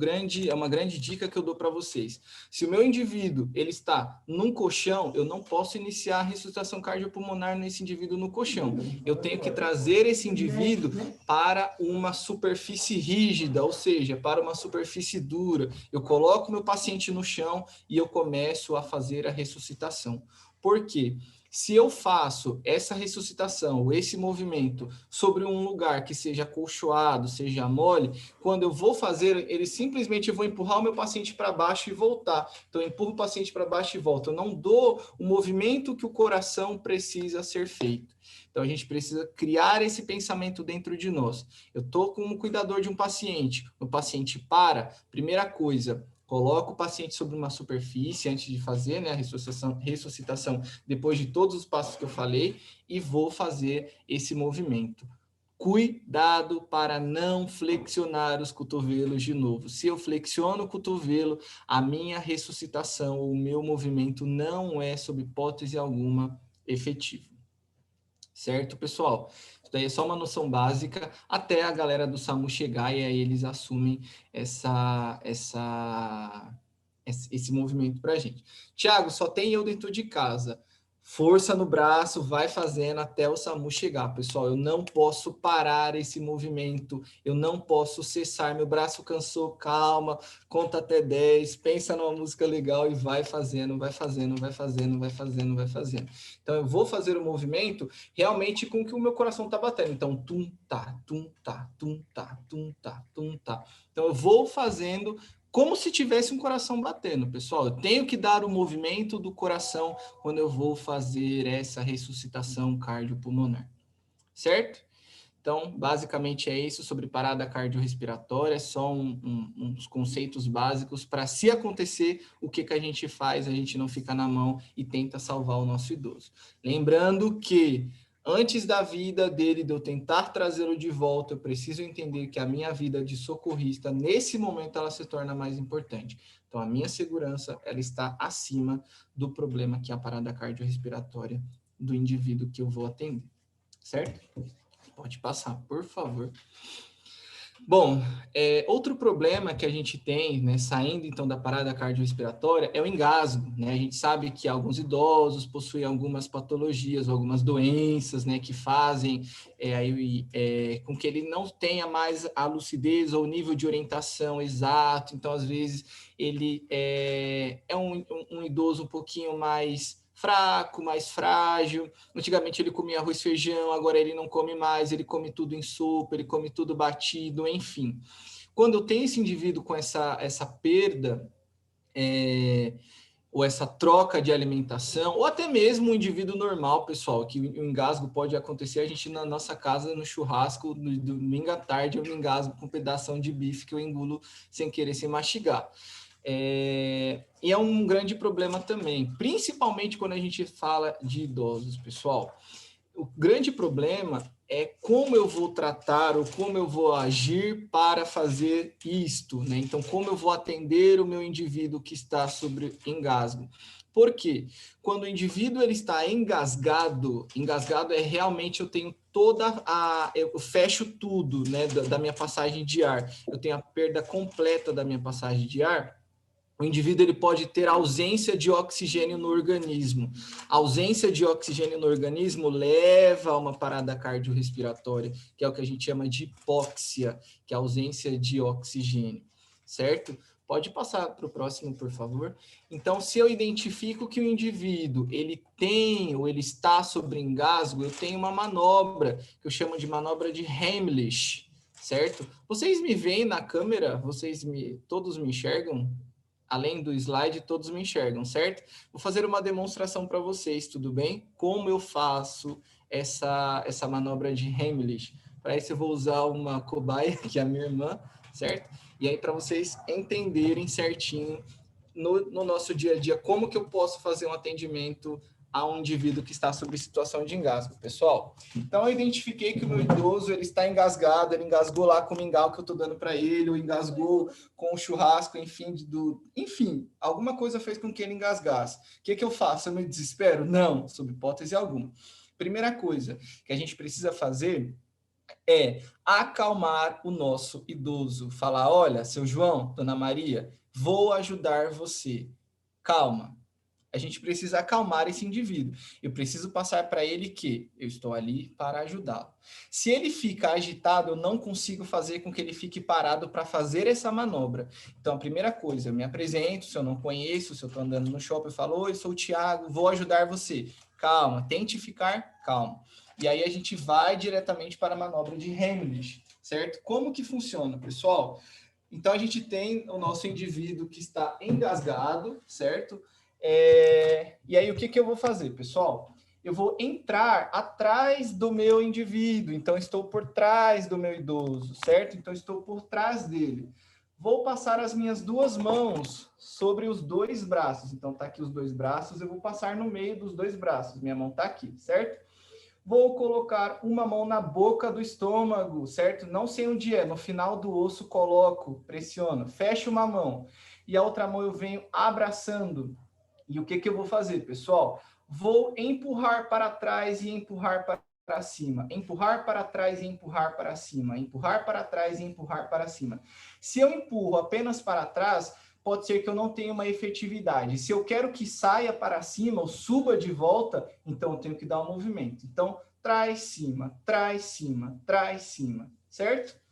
grande dica que eu dou para vocês. Se o meu indivíduo ele está num colchão, eu não posso iniciar a ressuscitação cardiopulmonar nesse indivíduo no colchão. Eu tenho que trazer esse indivíduo para uma superfície rígida, ou seja, para uma superfície dura. Eu coloco meu paciente no chão e eu começo a fazer a ressuscitação. Por quê? Se eu faço essa ressuscitação, ou esse movimento, sobre um lugar que seja acolchoado, seja mole, quando eu vou fazer, ele simplesmente eu vou empurrar o meu paciente para baixo e voltar. Então, eu empurro o paciente para baixo e volto. Eu não dou o movimento que o coração precisa ser feito. Então, a gente precisa criar esse pensamento dentro de nós. Eu estou como cuidador de um paciente. O paciente para, primeira coisa, coloco o paciente sobre uma superfície antes de fazer, né, a ressuscitação, depois de todos os passos que eu falei, e vou fazer esse movimento. Cuidado para não flexionar os cotovelos de novo. Se eu flexiono o cotovelo, a minha ressuscitação, o meu movimento não é, sob hipótese alguma, efetivo. Certo, pessoal? Isso daí é só uma noção básica, até a galera do SAMU chegar e aí eles assumem esse movimento para a gente. Tiago, só tem eu dentro de casa. Força no braço, vai fazendo até o SAMU chegar, pessoal. Eu não posso parar esse movimento, eu não posso cessar. Meu braço cansou, calma, conta até 10, pensa numa música legal e vai fazendo, vai fazendo, vai fazendo, vai fazendo, vai fazendo. Então, eu vou fazer o movimento realmente com que o meu coração está batendo. Então, tum, tá, tum, tá, tum, tá, tum, tá, tum, tá. Então, eu vou fazendo como se tivesse um coração batendo, pessoal. Eu tenho que dar o movimento do coração quando eu vou fazer essa ressuscitação cardiopulmonar, certo? Então, basicamente é isso sobre parada cardiorrespiratória, só uns conceitos básicos para, se acontecer, o que a gente faz, a gente não fica na mão e tenta salvar o nosso idoso. Lembrando que antes da vida dele, de eu tentar trazê-lo de volta, eu preciso entender que a minha vida de socorrista, nesse momento, ela se torna mais importante. Então, a minha segurança, ela está acima do problema que é a parada cardiorrespiratória do indivíduo que eu vou atender. Certo? Pode passar, por favor. Bom, outro problema que a gente tem, né, saindo então da parada cardiorrespiratória, é o engasgo, né? A gente sabe que alguns idosos possuem algumas patologias, algumas doenças, né, que fazem com que ele não tenha mais a lucidez ou o nível de orientação exato. Então, às vezes, ele é um idoso um pouquinho mais fraco, mais frágil. Antigamente ele comia arroz e feijão, agora ele não come mais, ele come tudo em sopa, ele come tudo batido, enfim. Quando eu tenho esse indivíduo com essa perda, ou essa troca de alimentação, ou até mesmo um indivíduo normal, pessoal, que o engasgo pode acontecer, a gente na nossa casa, no churrasco, no domingo à tarde, eu me engasgo com um pedação de bife que eu engulo sem querer, sem mastigar. E é um grande problema também, principalmente quando a gente fala de idosos, pessoal. O grande problema é como eu vou tratar ou como eu vou agir para fazer isto, né? Então, como eu vou atender o meu indivíduo que está sobre engasgo. Por quê? Quando o indivíduo ele está engasgado é realmente eu tenho eu fecho tudo, né, da minha passagem de ar. Eu tenho a perda completa da minha passagem de ar. O indivíduo ele pode ter ausência de oxigênio no organismo. A ausência de oxigênio no organismo leva a uma parada cardiorrespiratória, que é o que a gente chama de hipóxia, que é a ausência de oxigênio, certo? Pode passar para o próximo, por favor. Então, se eu identifico que o indivíduo ele tem ou ele está sobre engasgo, eu tenho uma manobra que eu chamo de manobra de Heimlich, certo? Vocês me veem na câmera? Todos me enxergam? Além do slide, todos me enxergam, certo? Vou fazer uma demonstração para vocês, tudo bem? Como eu faço essa manobra de Heimlich. Para isso eu vou usar uma cobaia, que é a minha irmã, certo? E aí para vocês entenderem certinho no nosso dia a dia, como que eu posso fazer um atendimento a um indivíduo que está sob situação de engasgo, pessoal. Então, eu identifiquei que o meu idoso ele está engasgado, ele engasgou lá com o mingau que eu estou dando para ele, ou engasgou com o churrasco, enfim, alguma coisa fez com que ele engasgasse. O que eu faço? Eu me desespero? Não, sob hipótese alguma. Primeira coisa que a gente precisa fazer é acalmar o nosso idoso. Falar, olha, seu João, dona Maria, vou ajudar você. Calma. A gente precisa acalmar esse indivíduo. Eu preciso passar para ele que eu estou ali para ajudá-lo. Se ele fica agitado, eu não consigo fazer com que ele fique parado para fazer essa manobra. Então, a primeira coisa, eu me apresento, se eu não conheço, se eu estou andando no shopping, eu falo, oi, sou o Thiago, vou ajudar você. Calma, tente ficar calmo. E aí a gente vai diretamente para a manobra de Heimlich, certo? Como que funciona, pessoal? Então, a gente tem o nosso indivíduo que está engasgado, certo? E aí, o que eu vou fazer, pessoal? Eu vou entrar atrás do meu indivíduo, então estou por trás do meu idoso, certo? Então, estou por trás dele. Vou passar as minhas duas mãos sobre os dois braços. Então, tá aqui os dois braços, eu vou passar no meio dos dois braços. Minha mão tá aqui, certo? Vou colocar uma mão na boca do estômago, certo? Não sei onde é, no final do osso coloco, pressiono, fecho uma mão. E a outra mão eu venho abraçando. E o que eu vou fazer, pessoal? Vou empurrar para trás e empurrar para cima. Empurrar para trás e empurrar para cima. Empurrar para trás e empurrar para cima. Se eu empurro apenas para trás, pode ser que eu não tenha uma efetividade. Se eu quero que saia para cima ou suba de volta, então eu tenho que dar um movimento. Então, trás, cima, certo?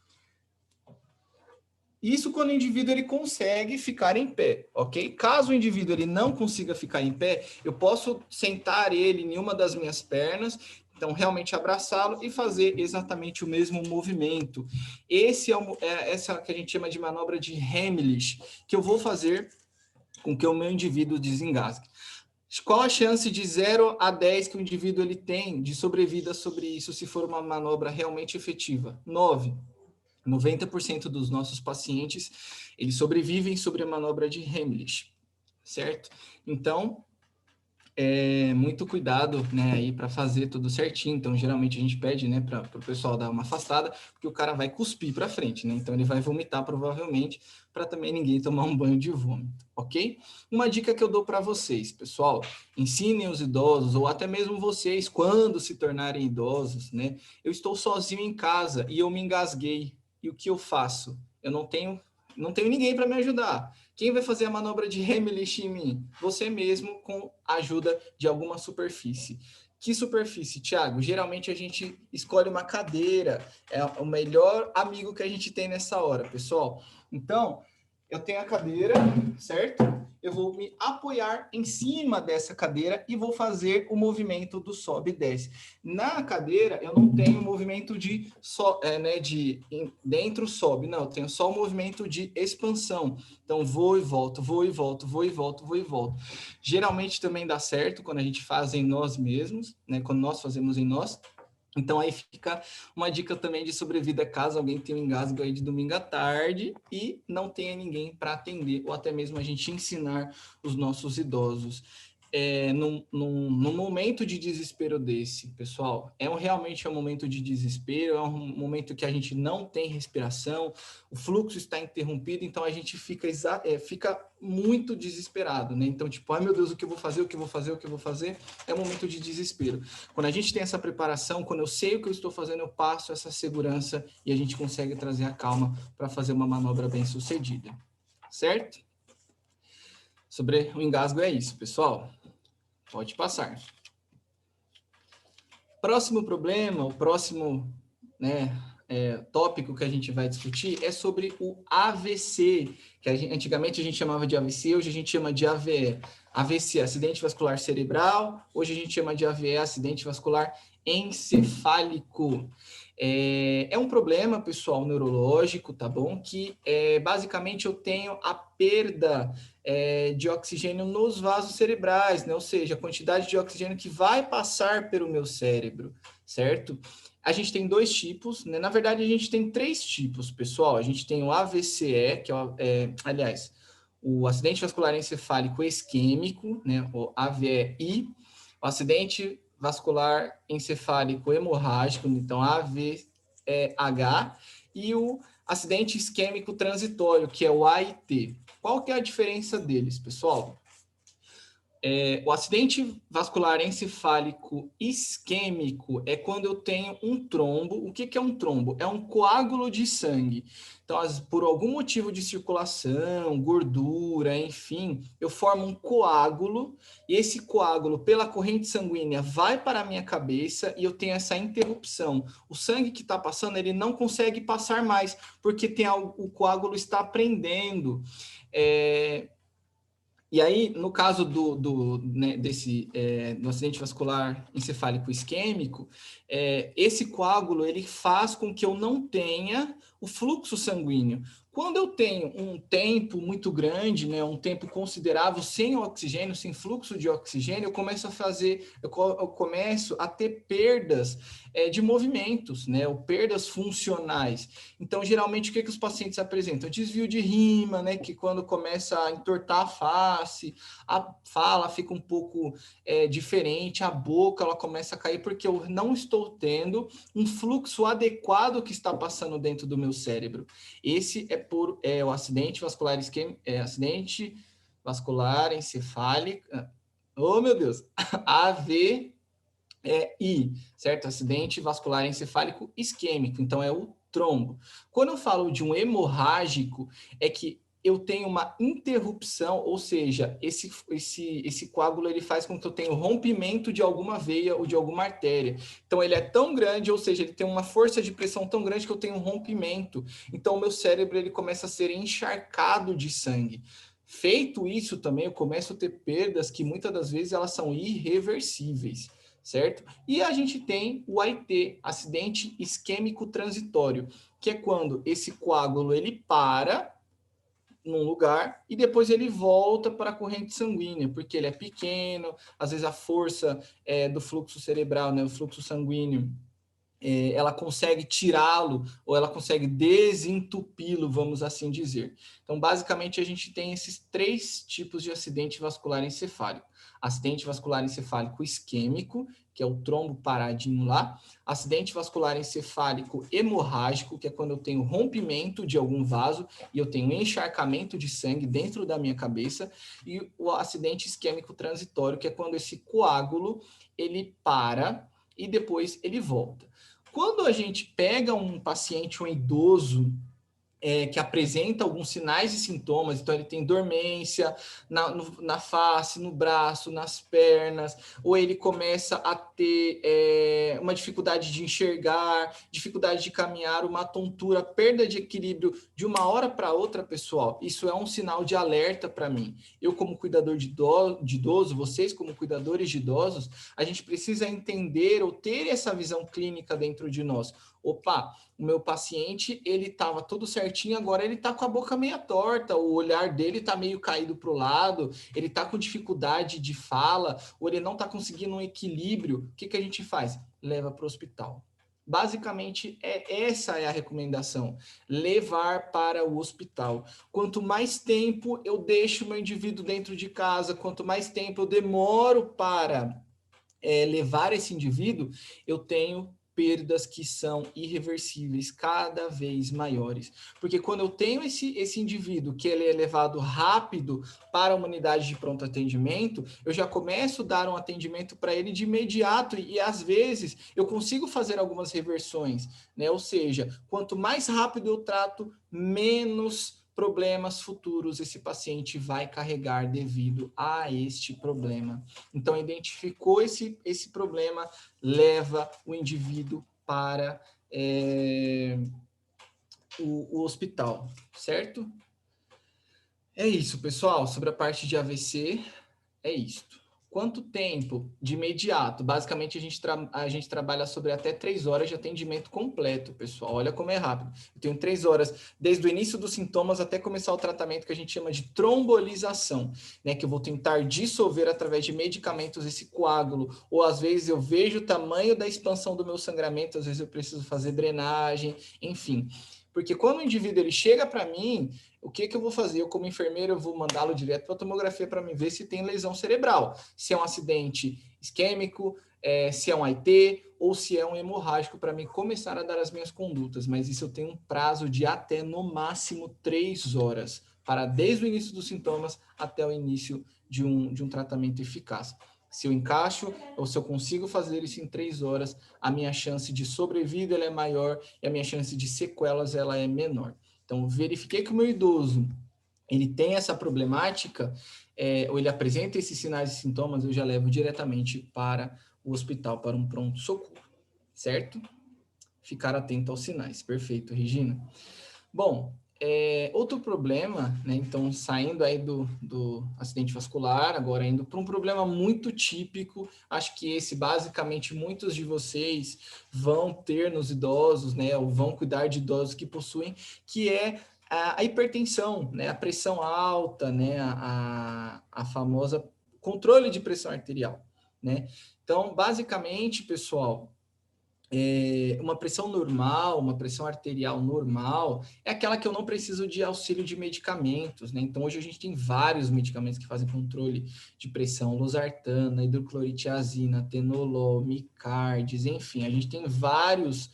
Isso quando o indivíduo ele consegue ficar em pé, ok? Caso o indivíduo ele não consiga ficar em pé, eu posso sentar ele em uma das minhas pernas, então realmente abraçá-lo e fazer exatamente o mesmo movimento. Essa que a gente chama de manobra de Heimlich, que eu vou fazer com que o meu indivíduo desengasgue. Qual a chance de 0 a 10 que o indivíduo ele tem de sobrevida sobre isso se for uma manobra realmente efetiva? 9. 90% dos nossos pacientes, eles sobrevivem sobre a manobra de Heimlich, certo? Então, muito cuidado, né, aí para fazer tudo certinho. Então, geralmente a gente pede, né, para o pessoal dar uma afastada, porque o cara vai cuspir para frente, né? Então, ele vai vomitar provavelmente, para também ninguém tomar um banho de vômito, ok? Uma dica que eu dou para vocês, pessoal, ensinem os idosos, ou até mesmo vocês, quando se tornarem idosos, né? Eu estou sozinho em casa e eu me engasguei. E o que eu faço? Eu não tenho ninguém para me ajudar. Quem vai fazer a manobra de Heimlich em mim? Você mesmo, com a ajuda de alguma superfície. Que superfície, Thiago? Geralmente a gente escolhe uma cadeira. É o melhor amigo que a gente tem nessa hora, pessoal. Então, eu tenho a cadeira, certo? Eu vou me apoiar em cima dessa cadeira e vou fazer o movimento do sobe e desce. Na cadeira, eu não tenho movimento de dentro sobe, não, eu tenho só o movimento de expansão. Então, vou e volto, vou e volto, vou e volto, vou e volto. Geralmente também dá certo quando a gente faz em nós mesmos, né? Quando nós fazemos em nós. Então, aí fica uma dica também de sobrevida caso alguém tenha um engasgo aí de domingo à tarde e não tenha ninguém para atender, ou até mesmo a gente ensinar os nossos idosos. Num momento de desespero desse, pessoal, realmente um momento de desespero, é um momento que a gente não tem respiração, o fluxo está interrompido, então a gente fica muito desesperado, né? Então, tipo, ai meu Deus, o que eu vou fazer, o que eu vou fazer, o que eu vou fazer? É um momento de desespero. Quando a gente tem essa preparação, quando eu sei o que eu estou fazendo, eu passo essa segurança e a gente consegue trazer a calma para fazer uma manobra bem sucedida, certo? Sobre o engasgo é isso, pessoal. Pode passar. Próximo problema, o próximo tópico que a gente vai discutir é sobre o AVC, que antigamente a gente chamava de AVC, hoje a gente chama de AVE. AVC, acidente vascular cerebral, hoje a gente chama de AVE, acidente vascular encefálico. É um problema, pessoal, neurológico, tá bom? Que basicamente eu tenho a perda de oxigênio nos vasos cerebrais, né? Ou seja, a quantidade de oxigênio que vai passar pelo meu cérebro, certo? A gente tem 2 tipos, né? Na verdade, a gente tem 3 tipos, pessoal. A gente tem o AVCE, que aliás, o acidente vascular encefálico isquêmico, né? O AVEI, o acidente vascular encefálico hemorrágico, então AVH, e o acidente isquêmico transitório, que é o AIT. Qual que é a diferença deles, pessoal? O acidente vascular encefálico isquêmico é quando eu tenho um trombo. O que é um trombo? É um coágulo de sangue. Então, por algum motivo de circulação, gordura, enfim, eu formo um coágulo, e esse coágulo, pela corrente sanguínea, vai para a minha cabeça e eu tenho essa interrupção. O sangue que está passando, ele não consegue passar mais, porque o coágulo está prendendo. E aí, no caso do acidente vascular encefálico isquêmico, esse coágulo ele faz com que eu não tenha o fluxo sanguíneo. Quando eu tenho um tempo muito grande, né, um tempo considerável sem oxigênio, sem fluxo de oxigênio, eu começo a ter perdas de movimentos, né, ou perdas funcionais. Então, geralmente, o que os pacientes apresentam? Desvio de rima, né, que quando começa a entortar a face, a fala fica um pouco diferente, a boca ela começa a cair, porque eu não estou tendo um fluxo adequado que está passando dentro do meu cérebro. Esse é o acidente vascular acidente vascular encefálico, oh meu Deus, AVI, certo? Acidente vascular encefálico isquêmico, então é o trombo. Quando eu falo de um hemorrágico, é que eu tenho uma interrupção, ou seja, esse coágulo ele faz com que eu tenha rompimento de alguma veia ou de alguma artéria. Então, ele é tão grande, ou seja, ele tem uma força de pressão tão grande que eu tenho um rompimento. Então, o meu cérebro ele começa a ser encharcado de sangue. Feito isso também, eu começo a ter perdas que muitas das vezes elas são irreversíveis, certo? E a gente tem o AIT, acidente isquêmico transitório, que é quando esse coágulo ele para num lugar e depois ele volta para a corrente sanguínea, porque ele é pequeno, às vezes a força do fluxo cerebral, né, o fluxo sanguíneo, ela consegue tirá-lo ou ela consegue desentupi-lo, vamos assim dizer. Então, basicamente, a gente tem esses 3 tipos de acidente vascular encefálico. Acidente vascular encefálico isquêmico, que é o trombo paradinho lá. Acidente vascular encefálico hemorrágico, que é quando eu tenho rompimento de algum vaso e eu tenho encharcamento de sangue dentro da minha cabeça. E o acidente isquêmico transitório, que é quando esse coágulo, ele para e depois ele volta. Quando a gente pega um paciente, um idoso, que apresenta alguns sinais e sintomas, então ele tem dormência na face, no braço, nas pernas, ou ele começa a ter uma dificuldade de enxergar, dificuldade de caminhar, uma tontura, perda de equilíbrio de uma hora para outra, pessoal, isso é um sinal de alerta para mim. Eu, como cuidador de idoso, vocês, como cuidadores de idosos, a gente precisa entender ou ter essa visão clínica dentro de nós. Opa, o meu paciente, ele estava tudo certinho, agora ele está com a boca meio torta, o olhar dele está meio caído para o lado, ele está com dificuldade de fala, ou ele não está conseguindo um equilíbrio. O que a gente faz? Leva para o hospital. Basicamente, essa é a recomendação, levar para o hospital. Quanto mais tempo eu deixo o meu indivíduo dentro de casa, quanto mais tempo eu demoro para levar esse indivíduo, eu tenho perdas que são irreversíveis, cada vez maiores. Porque quando eu tenho esse indivíduo que ele é levado rápido para uma unidade de pronto atendimento, eu já começo a dar um atendimento para ele de imediato e às vezes eu consigo fazer algumas reversões, né? Ou seja, quanto mais rápido eu trato, menos problemas futuros esse paciente vai carregar devido a este problema. Então, identificou esse problema, leva o indivíduo para o hospital, certo? É isso, pessoal. Sobre a parte de AVC, é isto. Quanto tempo de imediato? Basicamente, a gente trabalha sobre até 3 horas de atendimento completo, pessoal. Olha como é rápido. Eu tenho 3 horas, desde o início dos sintomas até começar o tratamento que a gente chama de trombolização, né? Que eu vou tentar dissolver através de medicamentos esse coágulo, ou às vezes eu vejo o tamanho da expansão do meu sangramento, às vezes eu preciso fazer drenagem, enfim. Porque quando o indivíduo ele chega para mim, o que eu vou fazer? Eu, como enfermeiro, eu vou mandá-lo direto para a tomografia para me ver se tem lesão cerebral, se é um acidente isquêmico, se é um AIT ou se é um hemorrágico, para mim começar a dar as minhas condutas. Mas isso eu tenho um prazo de até, no máximo, 3 horas para desde o início dos sintomas até o início de um tratamento eficaz. Se eu encaixo ou se eu consigo fazer isso em 3 horas, a minha chance de sobrevida ela é maior e a minha chance de sequelas ela é menor. Então, verifiquei que o meu idoso ele tem essa problemática, ou ele apresenta esses sinais e sintomas, eu já levo diretamente para o hospital, para um pronto-socorro, certo? Ficar atento aos sinais. Perfeito, Regina. Bom, outro problema, né? Então, saindo aí do acidente vascular, agora indo para um problema muito típico, acho que esse, basicamente, muitos de vocês vão ter nos idosos, né? Ou vão cuidar de idosos que possuem, que é a hipertensão, né? A pressão alta, né? A famosa controle de pressão arterial, né? Então, basicamente, pessoal, uma pressão normal, uma pressão arterial normal, é aquela que eu não preciso de auxílio de medicamentos, né? Então, hoje a gente tem vários medicamentos que fazem controle de pressão, losartana, hidroclorotiazina, atenolol, micardes, enfim, a gente tem vários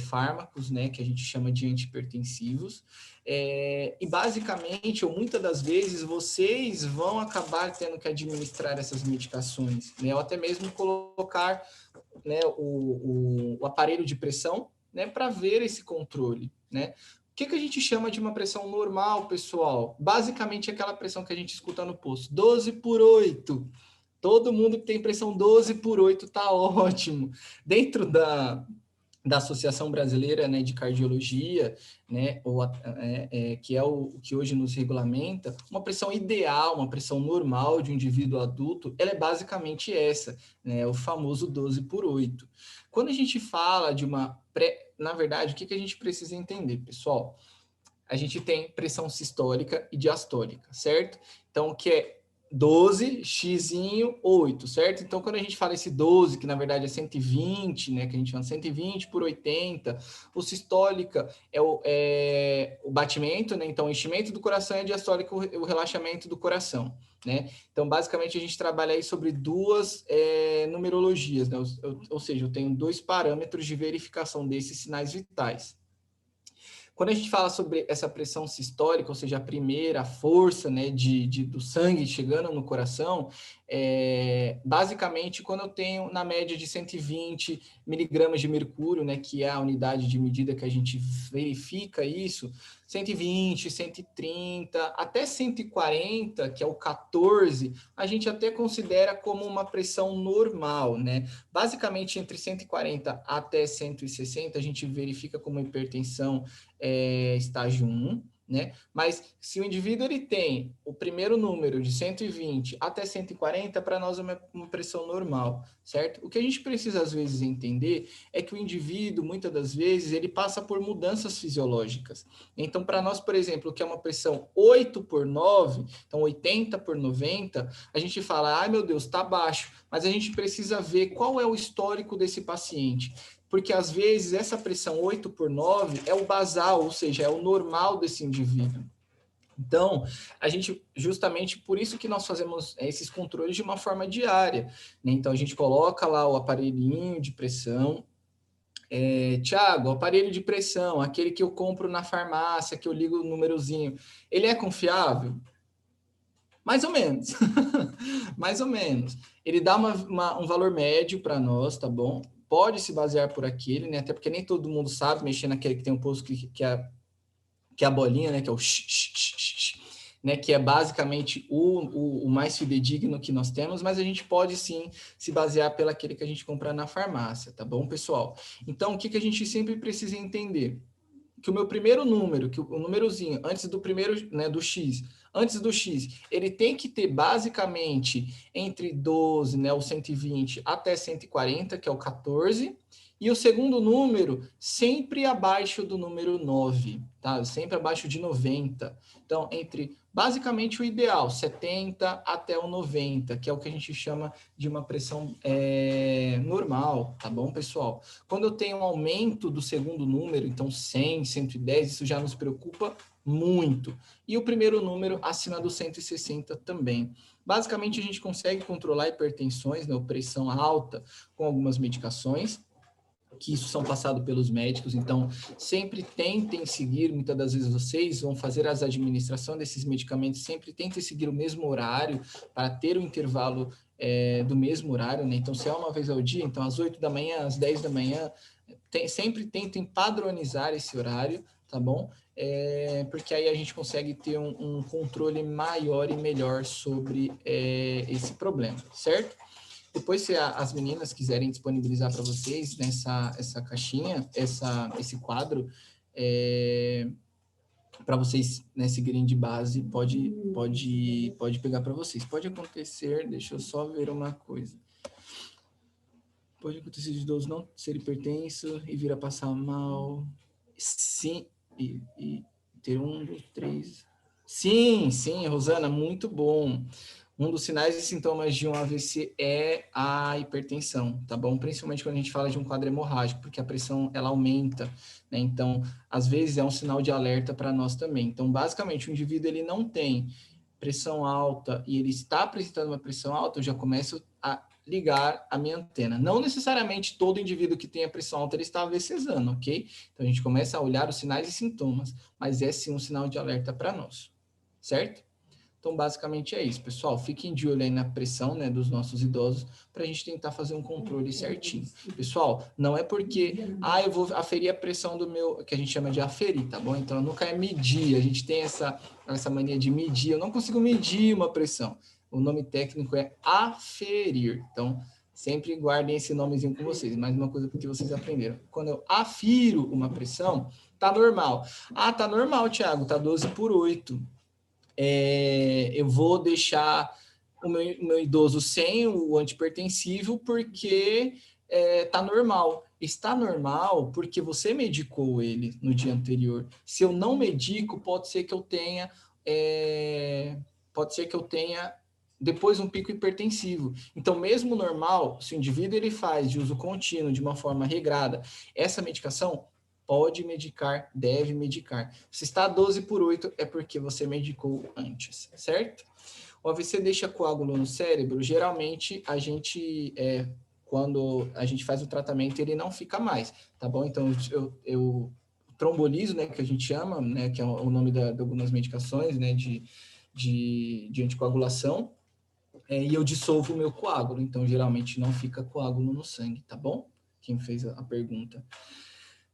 fármacos, né, que a gente chama de antihipertensivos, e basicamente, ou muitas das vezes, vocês vão acabar tendo que administrar essas medicações, né, ou até mesmo colocar, né, o aparelho de pressão, né, para ver esse controle, né. O que a gente chama de uma pressão normal, pessoal? Basicamente, aquela pressão que a gente escuta no posto, 12/8. Todo mundo que tem pressão 12/8 tá ótimo. Dentro da Associação Brasileira, né, de Cardiologia, né, que é o que hoje nos regulamenta, uma pressão ideal, uma pressão normal de um indivíduo adulto, ela é basicamente essa, né, o famoso 12/8. Quando a gente fala de na verdade, o que a gente precisa entender, pessoal? A gente tem pressão sistólica e diastólica, certo? Então, o que é 12, xzinho, 8, certo? Então, quando a gente fala esse 12, que na verdade é 120, né, que a gente chama 120/80, o sistólica é o batimento, né, então o enchimento do coração, e a diastólica o relaxamento do coração, né? Então, basicamente, a gente trabalha aí sobre duas numerologias, né? Ou seja, eu tenho 2 parâmetros de verificação desses sinais vitais. Quando a gente fala sobre essa pressão sistólica, ou seja, a primeira força, né, do sangue chegando no coração, basicamente, quando eu tenho na média de 120 miligramas de mercúrio, né, que é a unidade de medida que a gente verifica isso, 120, 130, até 140, que é o 14, a gente até considera como uma pressão normal, né? Basicamente, entre 140 até 160, a gente verifica como hipertensão estágio 1, né? Mas se o indivíduo ele tem o primeiro número de 120 até 140, para nós é uma pressão normal, certo? O que a gente precisa às vezes entender é que o indivíduo, muitas das vezes, ele passa por mudanças fisiológicas. Então, para nós, por exemplo, que é uma pressão 8/9, então 80/90, a gente fala, ai meu Deus, tá baixo, mas a gente precisa ver qual é o histórico desse paciente. Porque, às vezes, essa pressão 8/9 é o basal, ou seja, é o normal desse indivíduo. Então, a gente, justamente por isso que nós fazemos esses controles de uma forma diária, né? Então, a gente coloca lá o aparelhinho de pressão. Tiago, o aparelho de pressão, aquele que eu compro na farmácia, que eu ligo o númerozinho, ele é confiável? Mais ou menos. Mais ou menos. Ele dá um valor médio para nós, tá bom? Pode se basear por aquele, né? Até porque nem todo mundo sabe mexer naquele que tem um pulso que é a bolinha, né? Que é o né? Que é basicamente o mais fidedigno que nós temos, mas a gente pode sim se basear pelaquele que a gente compra na farmácia, tá bom, pessoal? Então, o que a gente sempre precisa entender? Que o meu primeiro número, que o númerozinho, antes do primeiro, né, do X, antes do X, ele tem que ter basicamente entre 12, né, o 120 até 140, que é o 14, e o segundo número sempre abaixo do número 9, tá? Sempre abaixo de 90. Então, basicamente o ideal, 70 até o 90, que é o que a gente chama de uma pressão normal, tá bom, pessoal? Quando eu tenho um aumento do segundo número, então 100, 110, isso já nos preocupa muito. E o primeiro número acima do 160 também. Basicamente, a gente consegue controlar hipertensões, né, pressão alta, com algumas medicações. que isso são passados pelos médicos, então sempre tentem seguir, muitas das vezes vocês vão fazer as administrações desses medicamentos, sempre tentem seguir o mesmo horário para ter o intervalo do mesmo horário, né? Então se é uma vez ao dia, então às 8 da manhã, às 10 da manhã, sempre tentem padronizar esse horário, tá bom? Porque aí a gente consegue ter um controle maior e melhor sobre esse problema, certo? Depois, se as meninas quiserem disponibilizar para vocês essa caixinha, esse quadro, para vocês, né, seguirem de base, pode pegar para vocês. Pode acontecer, deixa eu só ver uma coisa. Pode acontecer de idoso não ser hipertenso e vir a passar mal. Sim, e ter 1, 2, 3. Sim, Rosana, muito bom. Um dos sinais e sintomas de um AVC é a hipertensão, tá bom? Principalmente quando a gente fala de um quadro hemorrágico, porque a pressão, ela aumenta, né? Então, às vezes, é um sinal de alerta para nós também. Então, basicamente, o indivíduo, ele não tem pressão alta e ele está apresentando uma pressão alta, eu já começo a ligar a minha antena. Não necessariamente todo indivíduo que tem a pressão alta, ele está AVCzando, ok? Então, a gente começa a olhar os sinais e sintomas, mas é sim um sinal de alerta para nós, certo? Então, basicamente é isso, pessoal. Fiquem de olho aí na pressão, né, dos nossos idosos, para a gente tentar fazer um controle certinho. Pessoal, não é porque, eu vou aferir a pressão do meu, que a gente chama de aferir, tá bom? Então, nunca é medir. A gente tem essa mania de medir. Eu não consigo medir uma pressão. O nome técnico é aferir. Então, sempre guardem esse nomezinho com vocês. Mais uma coisa que vocês aprenderam. Quando eu afiro uma pressão, tá normal. Tá normal, Thiago, tá 12/8. Eu vou deixar o meu idoso sem o antihipertensivo porque está normal. Está normal porque você medicou ele no dia anterior. Se eu não medico, pode ser que eu tenha depois um pico hipertensivo. Então, mesmo normal, se o indivíduo ele faz de uso contínuo, de uma forma regrada, essa medicação pode medicar, deve medicar. Se está 12/8, é porque você medicou antes, certo? O AVC deixa coágulo no cérebro, geralmente a gente, quando a gente faz o tratamento, ele não fica mais, tá bom? Então, eu trombolizo, né, que a gente chama, né, que é o nome de algumas medicações, né, de anticoagulação, e eu dissolvo o meu coágulo, então geralmente não fica coágulo no sangue, tá bom? Quem fez a pergunta.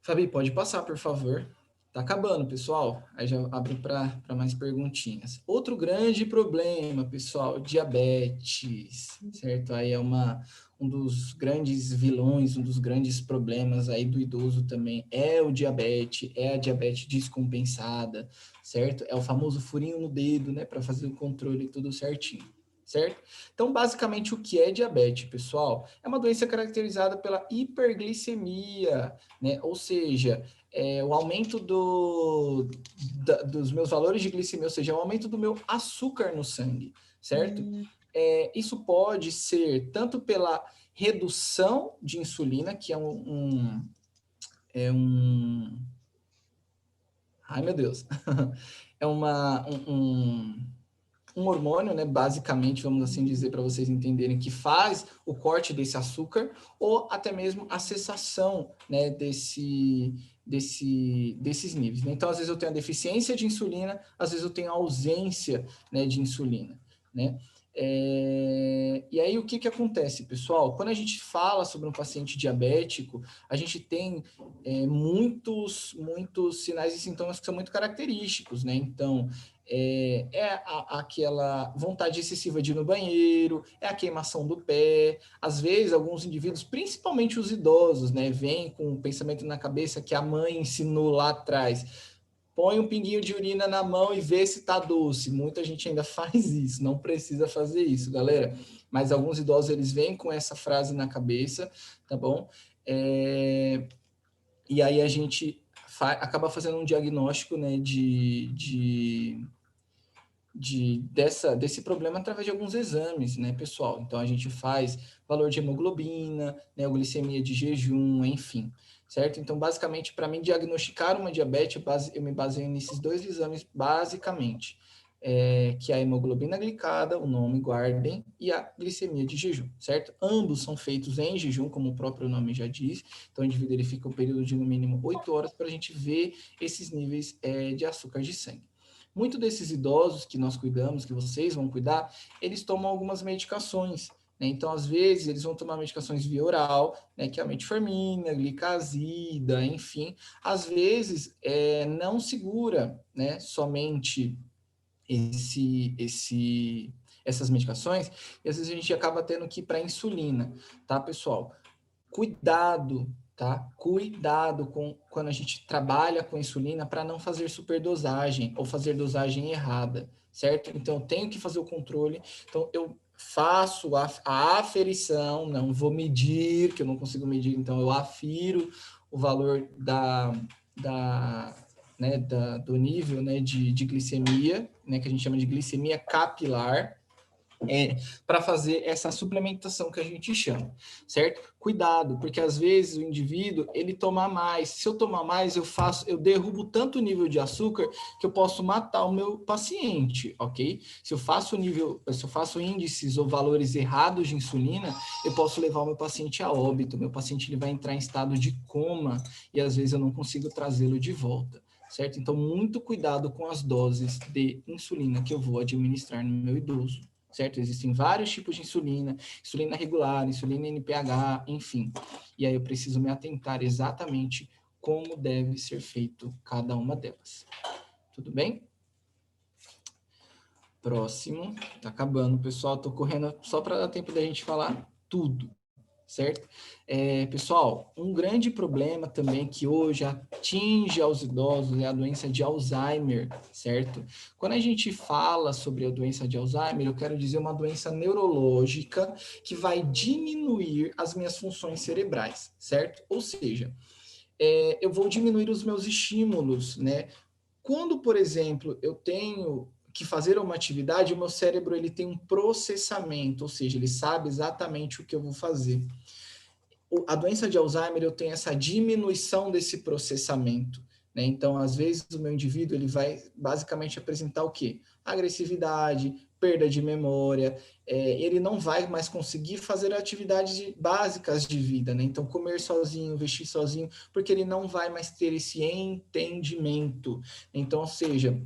Fabi, pode passar, por favor. Tá acabando, pessoal. Aí já abre para mais perguntinhas. Outro grande problema, pessoal, diabetes, certo? Aí é um dos grandes vilões, um dos grandes problemas aí do idoso também é o diabetes, é a diabetes descompensada, certo? É o famoso furinho no dedo, né, para fazer o controle tudo certinho. Certo? Então, basicamente, o que é diabetes, pessoal? É uma doença caracterizada pela hiperglicemia, né? Ou seja, o aumento dos meus valores de glicemia, ou seja, o aumento do meu açúcar no sangue, certo? Isso pode ser tanto pela redução de insulina, que é ai, meu Deus! É um hormônio, né, basicamente, vamos assim dizer, para vocês entenderem, que faz o corte desse açúcar, ou até mesmo a cessação, né, desses níveis. Né? Então, às vezes eu tenho a deficiência de insulina, às vezes eu tenho a ausência, né, de insulina, né? E aí, o que acontece, pessoal? Quando a gente fala sobre um paciente diabético, a gente tem muitos sinais e sintomas que são muito característicos, né? Então, aquela vontade excessiva de ir no banheiro, é a queimação do pé. Às vezes, alguns indivíduos, principalmente os idosos, né, vêm com o pensamento na cabeça que a mãe ensinou lá atrás. Põe um pinguinho de urina na mão e vê se tá doce. Muita gente ainda faz isso, não precisa fazer isso, galera. Mas alguns idosos, eles vêm com essa frase na cabeça, tá bom? E aí a gente acaba fazendo um diagnóstico, né, desse problema através de alguns exames, né, pessoal? Então, a gente faz valor de hemoglobina, né, glicemia de jejum, enfim, certo? Então, basicamente, para mim diagnosticar uma diabetes, eu me baseio nesses dois exames, basicamente, que é a hemoglobina glicada, o nome guardem, e a glicemia de jejum, certo? Ambos são feitos em jejum, como o próprio nome já diz, então o indivíduo ele fica um período de no mínimo 8 horas para a gente ver esses níveis de açúcar de sangue. Muitos desses idosos que nós cuidamos, que vocês vão cuidar, eles tomam algumas medicações, né? Então, às vezes, eles vão tomar medicações via oral, né, que é a metformina, glicazida, enfim. Às vezes, não segura, né, somente essas medicações, e às vezes a gente acaba tendo que ir para insulina, tá, pessoal? Cuidado, tá? Cuidado quando a gente trabalha com insulina para não fazer superdosagem ou fazer dosagem errada, certo? Então, eu tenho que fazer o controle, então eu faço a aferição, não vou medir, que eu não consigo medir, então eu afiro o valor do nível, né, de glicemia, né, que a gente chama de glicemia capilar, para fazer essa suplementação que a gente chama, certo? Cuidado, porque às vezes o indivíduo, ele toma mais. Se eu tomar mais, eu derrubo tanto o nível de açúcar que eu posso matar o meu paciente, ok? Se eu faço índices ou valores errados de insulina, eu posso levar o meu paciente a óbito. Meu paciente ele vai entrar em estado de coma e às vezes eu não consigo trazê-lo de volta, certo? Então, muito cuidado com as doses de insulina que eu vou administrar no meu idoso, certo? Existem vários tipos de insulina, insulina regular, insulina NPH, enfim. E aí eu preciso me atentar exatamente como deve ser feito cada uma delas. Tudo bem? Próximo. Tá acabando, pessoal. Tô correndo só para dar tempo da gente falar tudo, certo? Pessoal, um grande problema também que hoje atinge aos idosos é a doença de Alzheimer, certo? Quando a gente fala sobre a doença de Alzheimer, eu quero dizer uma doença neurológica que vai diminuir as minhas funções cerebrais, certo? Ou seja, eu vou diminuir os meus estímulos, né? Quando, por exemplo, eu tenho que fazer uma atividade, o meu cérebro ele tem um processamento, ou seja, ele sabe exatamente o que eu vou fazer. A doença de Alzheimer, eu tenho essa diminuição desse processamento, né? Então, às vezes, o meu indivíduo, ele vai basicamente apresentar o quê? Agressividade, perda de memória, ele não vai mais conseguir fazer atividades básicas de vida, né? Então, comer sozinho, vestir sozinho, porque ele não vai mais ter esse entendimento. Então, ou seja,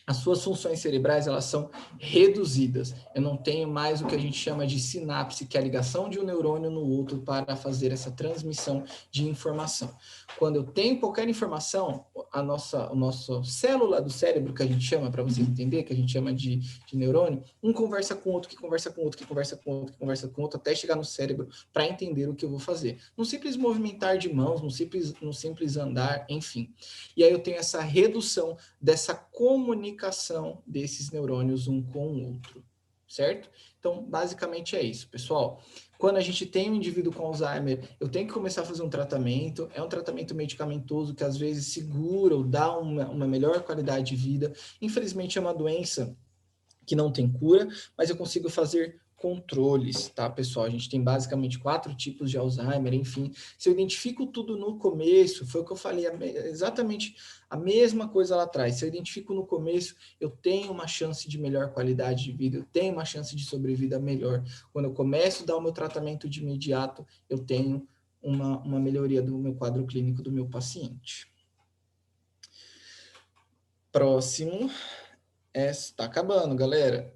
as suas funções cerebrais, elas são reduzidas. Eu não tenho mais o que a gente chama de sinapse, que é a ligação de um neurônio no outro para fazer essa transmissão de informação. Quando eu tenho qualquer informação, a nossa célula do cérebro, que a gente chama, para vocês entenderem, que a gente chama de neurônio, um conversa com outro, que conversa com outro, que conversa com outro, que conversa com outro, até chegar no cérebro para entender o que eu vou fazer. Num simples movimentar de mãos, num simples andar, enfim. E aí eu tenho essa redução dessa comunicação desses neurônios um com o outro, certo? Então, basicamente é isso, pessoal. Quando a gente tem um indivíduo com Alzheimer, eu tenho que começar a fazer um tratamento, é um tratamento medicamentoso que às vezes segura ou dá uma melhor qualidade de vida. Infelizmente é uma doença que não tem cura, mas eu consigo fazer controles, tá, pessoal? A gente tem basicamente 4 tipos de Alzheimer, enfim. Se eu identifico tudo no começo, foi o que eu falei, exatamente a mesma coisa lá atrás. Se eu identifico no começo, eu tenho uma chance de melhor qualidade de vida, eu tenho uma chance de sobrevida melhor. Quando eu começo a dar o meu tratamento de imediato, eu tenho uma melhoria do meu quadro clínico do meu paciente. Próximo. Está acabando, galera.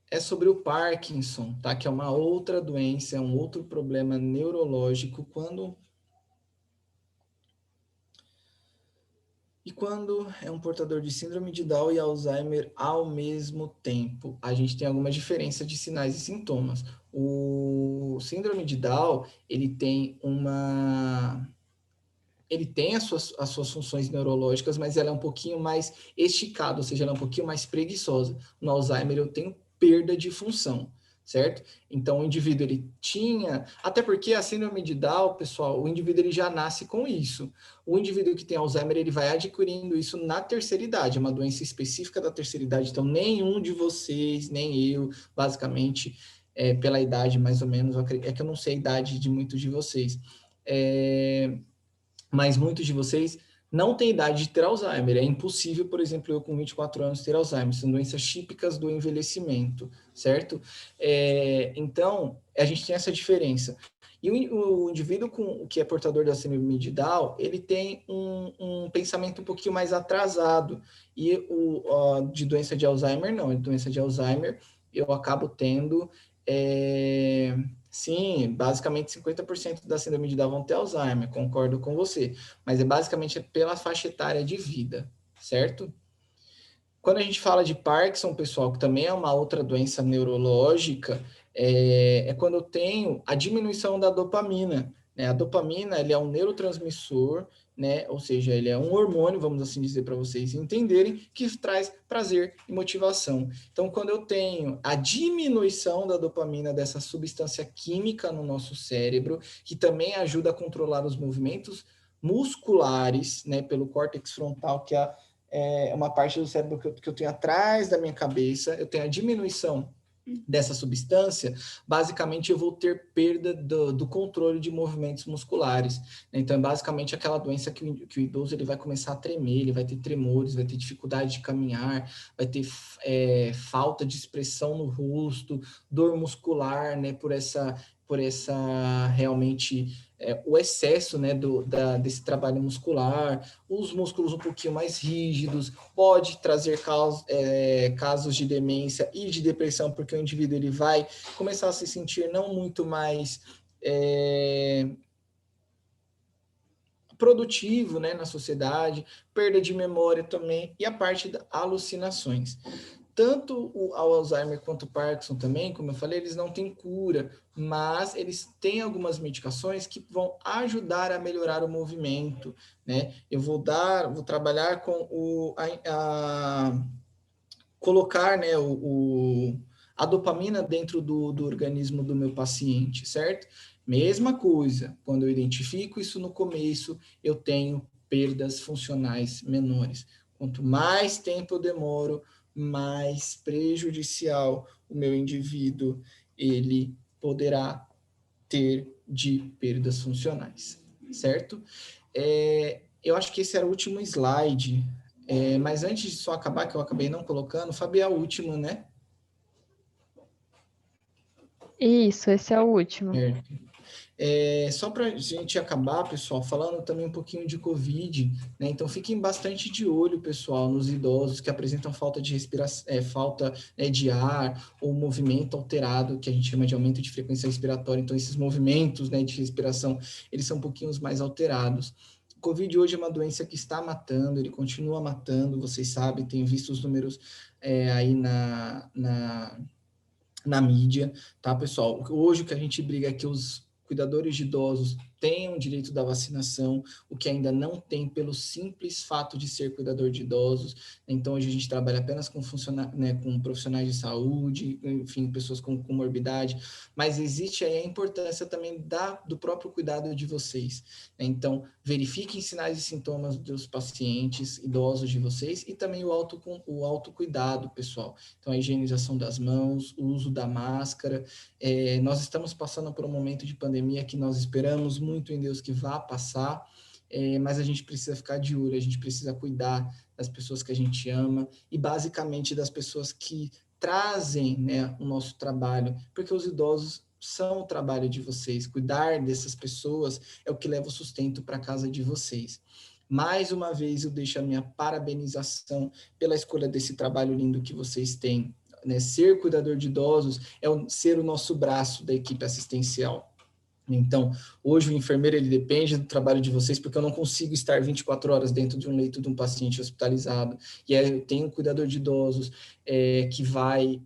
É sobre o Parkinson, tá? Que é uma outra doença, é um outro problema neurológico quando é um portador de síndrome de Down e Alzheimer ao mesmo tempo. A gente tem alguma diferença de sinais e sintomas. O síndrome de Down, ele tem as suas funções neurológicas, mas ela é um pouquinho mais esticada, ou seja, ela é um pouquinho mais preguiçosa. No Alzheimer, eu tenho perda de função, certo? Então, o indivíduo, ele tinha... Até porque a síndrome de Down, pessoal, o indivíduo ele já nasce com isso. O indivíduo que tem Alzheimer, ele vai adquirindo isso na terceira idade, é uma doença específica da terceira idade. Então, nenhum de vocês, nem eu, basicamente, pela idade, mais ou menos, é que eu não sei a idade de muitos de vocês, mas muitos de vocês não tem idade de ter Alzheimer. É impossível, por exemplo, eu com 24 anos ter Alzheimer. São doenças típicas do envelhecimento, certo? Então, a gente tem essa diferença. E o indivíduo que é portador da síndrome de Down, ele tem um pensamento um pouquinho mais atrasado. E de doença de Alzheimer, não. De doença de Alzheimer, eu acabo tendo... sim, basicamente 50% da síndrome de Down vão ter Alzheimer, concordo com você. Mas basicamente pela faixa etária de vida, certo? Quando a gente fala de Parkinson, pessoal, que também é uma outra doença neurológica, é quando eu tenho a diminuição da dopamina. Né? A dopamina, ele é um neurotransmissor, né? Ou seja, ele é um hormônio, vamos assim dizer para vocês entenderem, que traz prazer e motivação. Então, quando eu tenho a diminuição da dopamina, dessa substância química no nosso cérebro, que também ajuda a controlar os movimentos musculares, né? Pelo córtex frontal, que é uma parte do cérebro que eu tenho atrás da minha cabeça, eu tenho a diminuição dessa substância, basicamente eu vou ter perda do controle de movimentos musculares. Então, é basicamente aquela doença que o idoso ele vai começar a tremer, ele vai ter tremores, vai ter dificuldade de caminhar, vai ter falta de expressão no rosto, dor muscular, né, por essa realmente o excesso, né, desse trabalho muscular, os músculos um pouquinho mais rígidos, pode trazer casos de demência e de depressão, porque o indivíduo ele vai começar a se sentir não muito mais produtivo, né, na sociedade, perda de memória também, e a parte das alucinações. Tanto o Alzheimer quanto o Parkinson também, como eu falei, eles não têm cura, mas eles têm algumas medicações que vão ajudar a melhorar o movimento, né? Eu vou trabalhar com colocar, né, a dopamina dentro do organismo do meu paciente, certo? Mesma coisa, quando eu identifico isso no começo, eu tenho perdas funcionais menores. Quanto mais tempo eu demoro, mais prejudicial o meu indivíduo ele poderá ter de perdas funcionais, certo? Eu acho que esse era o último slide, mas antes de só acabar, que eu acabei não colocando, Fabi, é o último, né? Isso, esse é o último. Certo. Só para a gente acabar, pessoal, falando também um pouquinho de Covid, né? Então fiquem bastante de olho, pessoal, nos idosos que apresentam falta de respiração, falta de ar ou movimento alterado, que a gente chama de aumento de frequência respiratória. Então esses movimentos, né, de respiração, eles são um pouquinho mais alterados. O Covid hoje é uma doença que está matando, ele continua matando, vocês sabem, tem visto os números aí na mídia, tá, pessoal? Hoje o que a gente briga é que os cuidadores de idosos tenham o direito da vacinação, o que ainda não tem pelo simples fato de ser cuidador de idosos. Então, hoje a gente trabalha apenas com com profissionais de saúde, enfim, pessoas com comorbidade, mas existe aí a importância também do próprio cuidado de vocês. Então, verifiquem sinais e sintomas dos pacientes idosos de vocês e também o autocuidado, pessoal. Então, a higienização das mãos, o uso da máscara. Nós estamos passando por um momento de pandemia que nós esperamos muito em Deus que vá passar, mas a gente precisa ficar de olho, a gente precisa cuidar das pessoas que a gente ama e basicamente das pessoas que trazem, né, o nosso trabalho, porque os idosos são o trabalho de vocês, cuidar dessas pessoas é o que leva o sustento para a casa de vocês. Mais uma vez eu deixo a minha parabenização pela escolha desse trabalho lindo que vocês têm, né? Ser cuidador de idosos é ser o nosso braço da equipe assistencial. Então, hoje o enfermeiro ele depende do trabalho de vocês, porque eu não consigo estar 24 horas dentro de um leito de um paciente hospitalizado. E aí eu tenho um cuidador de idosos que vai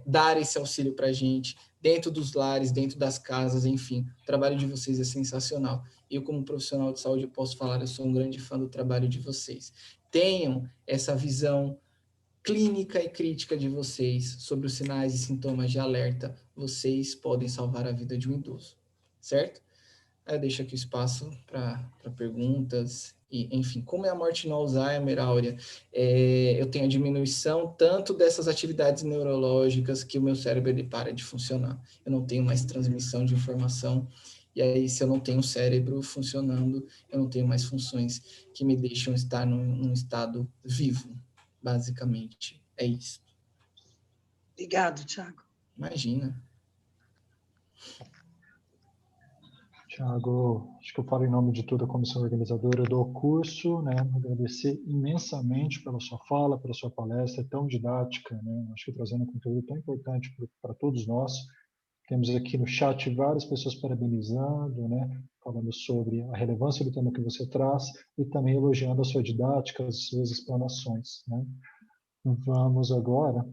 dar esse auxílio para a gente, dentro dos lares, dentro das casas, enfim. O trabalho de vocês é sensacional. Eu, como profissional de saúde, eu posso falar, eu sou um grande fã do trabalho de vocês. Tenham essa visão clínica e crítica de vocês sobre os sinais e sintomas de alerta. Vocês podem salvar a vida de um idoso. Certo? Eu deixo aqui o espaço para perguntas. E, enfim, como é a morte no Alzheimer, Áurea? Eu tenho a diminuição tanto dessas atividades neurológicas que o meu cérebro ele para de funcionar. Eu não tenho mais transmissão de informação E aí, se eu não tenho o cérebro funcionando, eu não tenho mais funções que me deixam estar num estado vivo, basicamente. É isso. Obrigado, Tiago. Imagina. Tiago, acho que eu falo em nome de toda a comissão organizadora do curso, né? Agradecer imensamente pela sua fala, pela sua palestra tão didática, né? Acho que trazendo um conteúdo tão importante para todos nós. Temos aqui no chat várias pessoas parabenizando, né? Falando sobre a relevância do tema que você traz e também elogiando a sua didática, as suas explanações, né? Vamos agora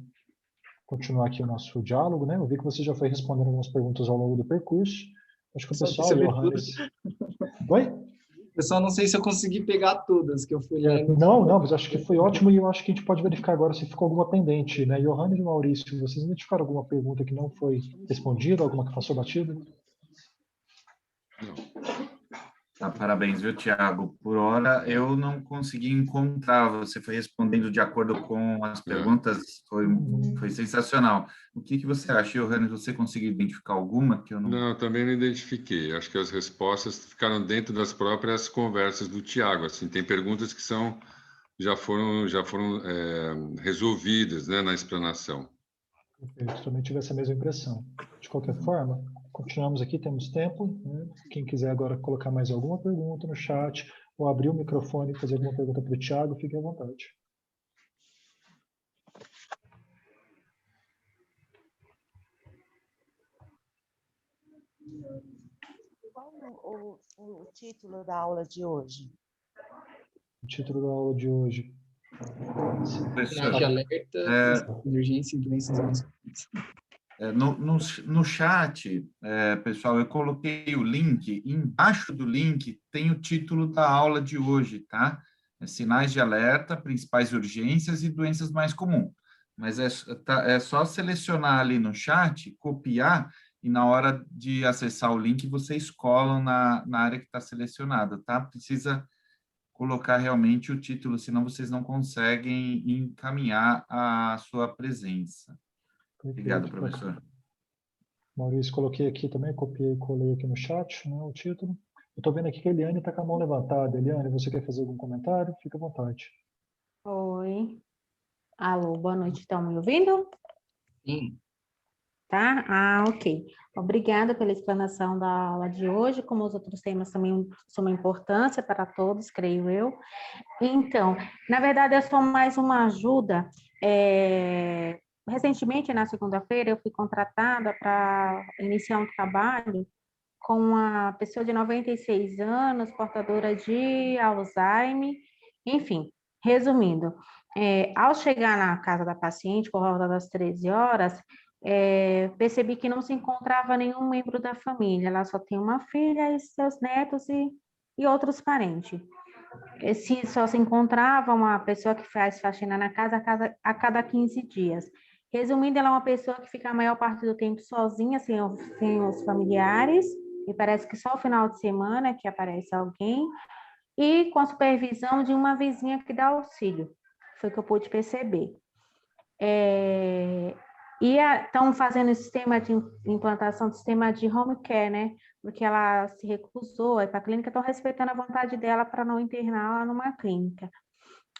continuar aqui o nosso diálogo, né? Eu vi que você já foi respondendo algumas perguntas ao longo do percurso. Acho que o pessoal, Johannes... Oi? Pessoal, não sei se eu consegui pegar todas que eu fui lendo. Não, mas acho que foi ótimo e eu acho que a gente pode verificar agora se ficou alguma pendente, né? Johannes e Maurício, vocês identificaram alguma pergunta que não foi respondida, alguma que passou batida? Tá, parabéns, viu, Tiago? Por hora, eu não consegui encontrar. Você foi respondendo de acordo com as perguntas, foi sensacional. O que você acha, Johannes? Você conseguiu identificar alguma que eu não... Não, também não identifiquei. Acho que as respostas ficaram dentro das próprias conversas do Tiago. Assim, tem perguntas que já foram resolvidas, né, na explanação. Eu também tive essa mesma impressão. De qualquer forma, continuamos aqui, temos tempo, né? Quem quiser agora colocar mais alguma pergunta no chat ou abrir o microfone e fazer alguma pergunta para o Tiago, fique à vontade. Qual o título da aula de hoje? O título da aula de hoje. Sinais de alerta, emergência e doenças mais comuns. No chat, pessoal, eu coloquei o link, embaixo do link tem o título da aula de hoje, tá? Sinais de alerta, principais urgências e doenças mais comuns. Mas é só selecionar ali no chat, copiar, e na hora de acessar o link, vocês colam na área que está selecionada, tá? Precisa colocar realmente o título, senão vocês não conseguem encaminhar a sua presença. Obrigado, professor. Maurício, coloquei aqui também, copiei e colei aqui no chat, né, o título. Eu estou vendo aqui que a Eliane está com a mão levantada. Eliane, você quer fazer algum comentário? Fica à vontade. Oi. Alô, boa noite. Estão me ouvindo? Sim. Tá? Ah, ok. Obrigada pela explanação da aula de hoje, como os outros temas também são uma importância para todos, creio eu. Então, na verdade, é só mais uma ajuda. Recentemente, na segunda-feira, eu fui contratada para iniciar um trabalho com uma pessoa de 96 anos, portadora de Alzheimer, enfim, resumindo, ao chegar na casa da paciente, por volta das 13 horas, percebi que não se encontrava nenhum membro da família, ela só tem uma filha e seus netos e outros parentes. Só se encontrava uma pessoa que faz faxina na casa a cada 15 dias. Resumindo, ela é uma pessoa que fica a maior parte do tempo sozinha, sem os familiares, e parece que só o final de semana que aparece alguém, e com a supervisão de uma vizinha que dá auxílio. Foi o que eu pude perceber. E estão fazendo esse sistema de implantação do sistema de home care, né? Porque ela se recusou a ir para a clínica, estão respeitando a vontade dela para não interná-la numa clínica.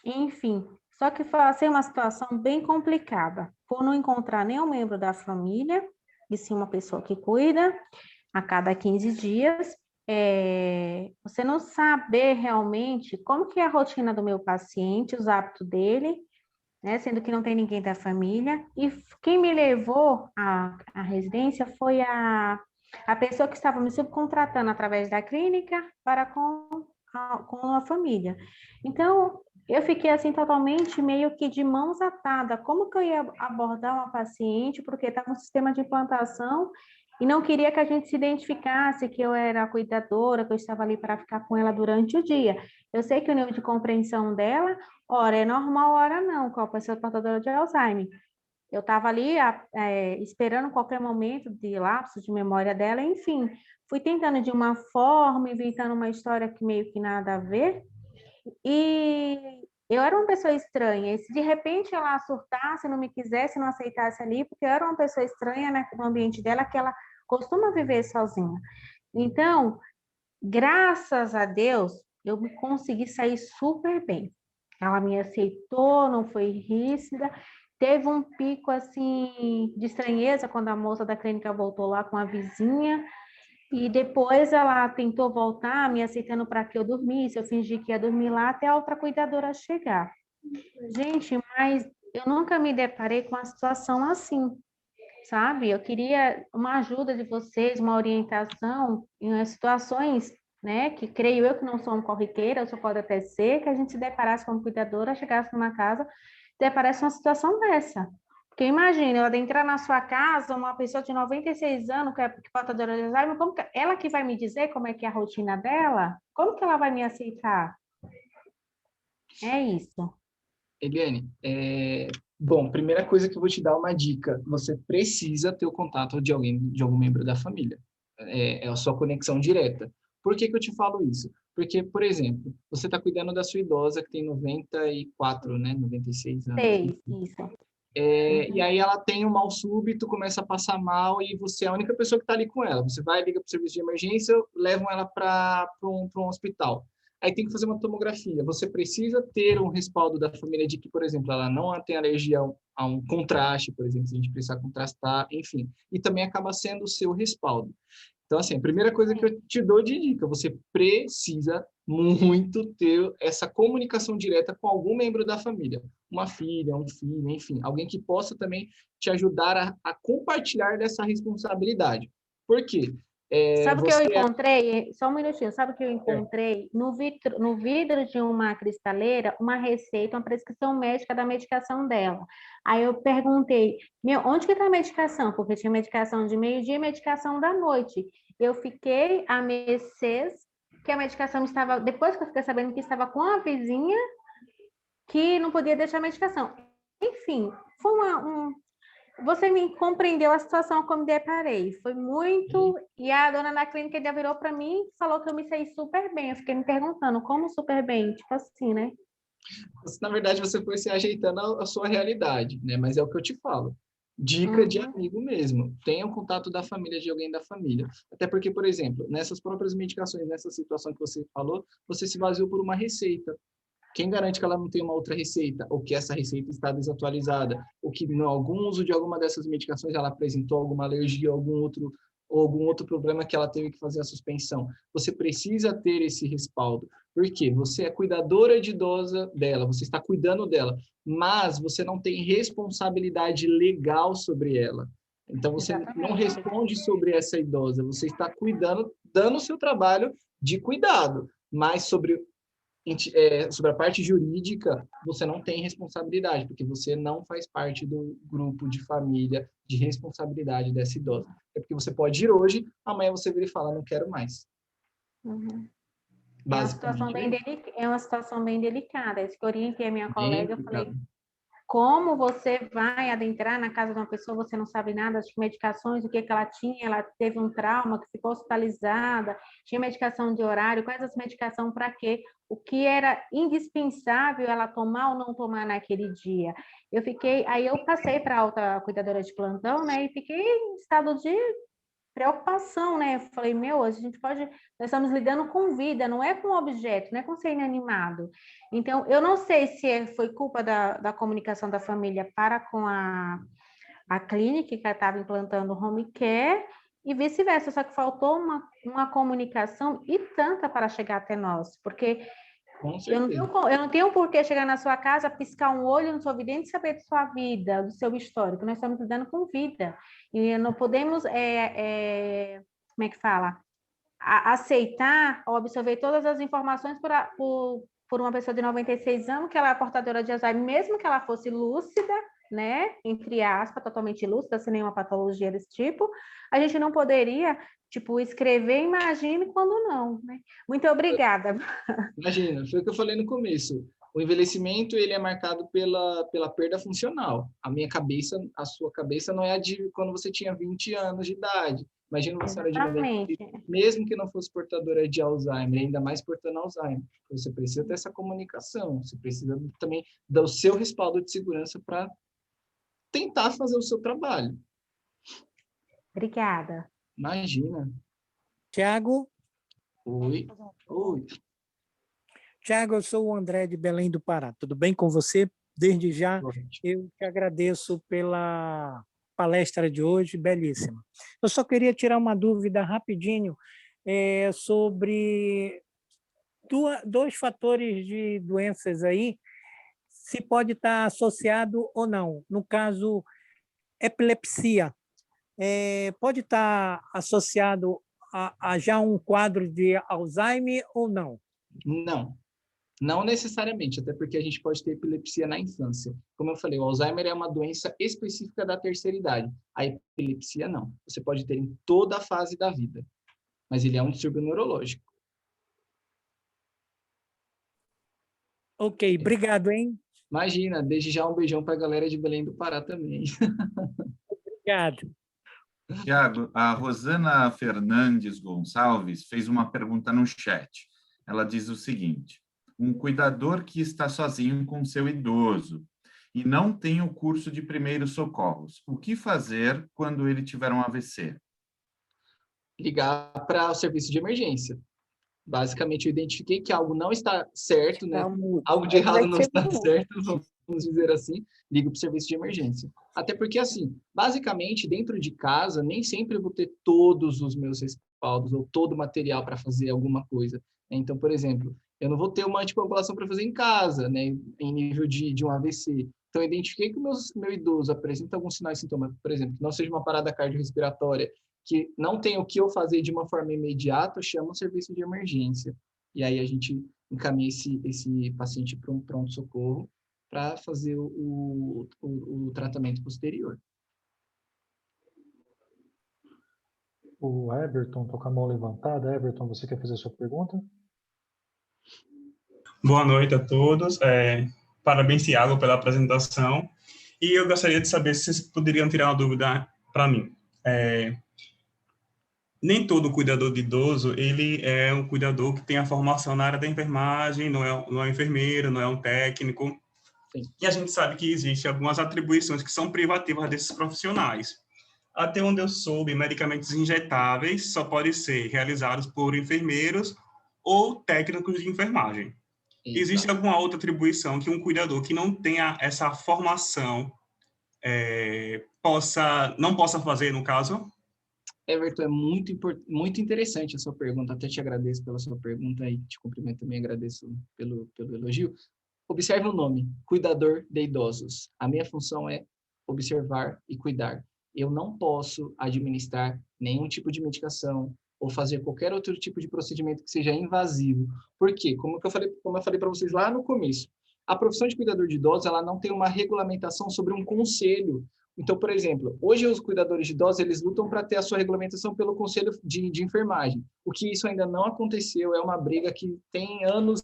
Enfim, só que foi assim, uma situação bem complicada, por não encontrar nenhum membro da família, e sim uma pessoa que cuida a cada 15 dias, você não saber realmente como que é a rotina do meu paciente, os hábitos dele, né, sendo que não tem ninguém da família, e quem me levou à residência foi a pessoa que estava me subcontratando através da clínica para com a família. Então, eu fiquei assim totalmente meio que de mãos atadas, como que eu ia abordar uma paciente, porque estava no sistema de implantação, e não queria que a gente se identificasse que eu era a cuidadora, que eu estava ali para ficar com ela durante o dia. Eu sei que o nível de compreensão dela, ora é normal, ora não, com a pessoa portadora de Alzheimer. Eu estava ali esperando qualquer momento de lapso de memória dela, enfim. Fui tentando de uma forma, inventando uma história que meio que nada a ver. E eu era uma pessoa estranha. E se de repente ela surtasse, não me quisesse, não aceitasse ali, porque eu era uma pessoa estranha, né, no ambiente dela, que ela costuma viver sozinha. Então, graças a Deus, eu consegui sair super bem. Ela me aceitou, não foi rígida. Teve um pico, assim, de estranheza quando a moça da clínica voltou lá com a vizinha. E depois ela tentou voltar, me aceitando para que eu dormisse. Eu fingi que ia dormir lá até a outra cuidadora chegar. Gente, mas eu nunca me deparei com uma situação assim, sabe? Eu queria uma ajuda de vocês, uma orientação em situações, né, que creio eu que não são corriqueiras, ou pode até ser, que a gente se deparasse como cuidadora, chegasse numa casa, deparasse uma situação dessa. Porque imagina, eu adentrar na sua casa, uma pessoa de 96 anos, que é portadora de Alzheimer, como que, ela que vai me dizer como é que é a rotina dela? Como que ela vai me aceitar? É isso. Eliane, bom, primeira coisa que eu vou te dar uma dica, você precisa ter o contato de alguém, de algum membro da família. É a sua conexão direta. Por que que eu te falo isso? Porque, por exemplo, você está cuidando da sua idosa que tem 94, né, 96 anos. Isso. E aí ela tem um mal súbito, começa a passar mal e você é a única pessoa que está ali com ela. Você vai, liga para o serviço de emergência, levam ela para um hospital. Aí tem que fazer uma tomografia. Você precisa ter um respaldo da família de que, por exemplo, ela não tem alergia a um contraste, por exemplo, se a gente precisar contrastar, enfim. E também acaba sendo o seu respaldo. Então, assim, a primeira coisa que eu te dou de dica, você precisa muito ter essa comunicação direta com algum membro da família. Uma filha, um filho, enfim. Alguém que possa também te ajudar a compartilhar dessa responsabilidade. Por quê? Sabe o que eu encontrei? Só um minutinho. Sabe o que eu encontrei? No vidro de uma cristaleira, uma receita, uma prescrição médica da medicação dela. Aí eu perguntei, onde que está a medicação? Porque tinha medicação de meio-dia e medicação da noite. Eu fiquei a mercê que a medicação estava... Depois que eu fiquei sabendo que estava com a vizinha, que não podia deixar a medicação. Enfim, foi Você me compreendeu a situação como me deparei. Foi muito... E a dona da clínica já virou para mim e falou que eu me saí super bem. Eu fiquei me perguntando, como super bem? Tipo assim, né? Na verdade, você foi se ajeitando a sua realidade, né? Mas é o que eu te falo. Dica de amigo mesmo. Tenha o contato da família, de alguém da família. Até porque, por exemplo, nessas próprias medicações, nessa situação que você falou, você se baseou por uma receita. Quem garante que ela não tem uma outra receita? Ou que essa receita está desatualizada? Ou que em algum uso de alguma dessas medicações ela apresentou alguma alergia ou algum outro problema que ela teve que fazer a suspensão? Você precisa ter esse respaldo. Por quê? Você é cuidadora de idosa dela, você está cuidando dela, mas você não tem responsabilidade legal sobre ela. Então, você não responde sobre essa idosa, você está cuidando, dando o seu trabalho de cuidado, mas sobre a parte jurídica, você não tem responsabilidade, porque você não faz parte do grupo de família de responsabilidade dessa idosa. É porque você pode ir hoje, amanhã você vira e fala, não quero mais. É uma situação bem delicada. Eu orientei a minha colega, eu falei, como você vai adentrar na casa de uma pessoa, você não sabe nada de medicações, o que ela tinha, ela teve um trauma, que ficou hospitalizada, tinha medicação de horário, quais as medicações para quê? O que era indispensável ela tomar ou não tomar naquele dia. Aí eu passei para a alta cuidadora de plantão, né, e fiquei em estado de preocupação, né? Eu falei, nós estamos lidando com vida, não é com objeto, não é com ser inanimado. Então, eu não sei se foi culpa da comunicação da família para com a clínica que estava implantando home care e vice-versa, só que faltou uma comunicação e tanta para chegar até nós, porque eu não tenho por que chegar na sua casa, piscar um olho no seu vidente e saber de sua vida, do seu histórico. Nós estamos lidando com vida. E não podemos, como é que fala? Aceitar ou absorver todas as informações por uma pessoa de 96 anos, que ela é portadora de Alzheimer, mesmo que ela fosse lúcida, né? Entre aspas, totalmente lúcida, sem nenhuma patologia desse tipo, a gente não poderia... escrever, imagine quando não, né? Muito obrigada. Imagina, foi o que eu falei no começo. O envelhecimento, ele é marcado pela perda funcional. A sua cabeça não é a de quando você tinha 20 anos de idade. Imagina uma senhora de 90, mesmo que não fosse portadora de Alzheimer, ainda mais portando Alzheimer. Você precisa ter essa comunicação, você precisa também dar o seu respaldo de segurança para tentar fazer o seu trabalho. Obrigada. Imagina. Tiago? Oi. Oi. Tiago, eu sou o André de Belém do Pará. Tudo bem com você? Desde já, eu te agradeço pela palestra de hoje, belíssima. Eu só queria tirar uma dúvida rapidinho sobre dois fatores de doenças aí, se pode estar associado ou não. No caso, epilepsia, pode estar associado a já um quadro de Alzheimer ou não? Não. Não necessariamente, até porque a gente pode ter epilepsia na infância. Como eu falei, o Alzheimer é uma doença específica da terceira idade. A epilepsia não. Você pode ter em toda a fase da vida, mas ele é um distúrbio neurológico. Ok, obrigado, hein? Imagina, desde já um beijão para a galera de Belém do Pará também. Obrigado. Tiago, a Rosana Fernandes Gonçalves fez uma pergunta no chat. Ela diz o seguinte: um cuidador que está sozinho com seu idoso e não tem o curso de primeiros socorros, o que fazer quando ele tiver um AVC? Ligar para o serviço de emergência. Basicamente, eu identifiquei que algo não está certo, né? Algo de errado não está certo, vamos dizer assim, ligo para o serviço de emergência. Até porque, assim, basicamente, dentro de casa, nem sempre eu vou ter todos os meus respaldos ou todo o material para fazer alguma coisa. Então, por exemplo, eu não vou ter uma anticoagulação para fazer em casa, né? Em nível de um AVC. Então, eu identifiquei que o meu idoso apresenta alguns sinais e sintomas, por exemplo, que não seja uma parada cardiorrespiratória, que não tem o que eu fazer de uma forma imediata, chama o serviço de emergência. E aí a gente encaminha esse paciente para um pronto-socorro para fazer o tratamento posterior. O Everton está com a mão levantada. Everton, você quer fazer a sua pergunta? Boa noite a todos. Parabéns, Tiago, pela apresentação. E eu gostaria de saber se vocês poderiam tirar uma dúvida para mim. Nem todo cuidador de idoso, ele é um cuidador que tem a formação na área da enfermagem, não é um enfermeiro, não é um técnico. Sim. E a gente sabe que existem algumas atribuições que são privativas desses profissionais. Até onde eu soube, medicamentos injetáveis só podem ser realizados por enfermeiros ou técnicos de enfermagem. Existe alguma outra atribuição que um cuidador que não tenha essa formação não possa fazer, no caso? Everton, é muito interessante a sua pergunta. Até te agradeço pela sua pergunta e te cumprimento também, agradeço pelo elogio. Observe o nome, cuidador de idosos. A minha função é observar e cuidar. Eu não posso administrar nenhum tipo de medicação ou fazer qualquer outro tipo de procedimento que seja invasivo. Por quê? Como eu falei para vocês lá no começo, a profissão de cuidador de idosos, ela não tem uma regulamentação sobre um conselho. Então, por exemplo, hoje os cuidadores de idosos, eles lutam para ter a sua regulamentação pelo conselho de enfermagem. O que isso ainda não aconteceu, é uma briga que tem anos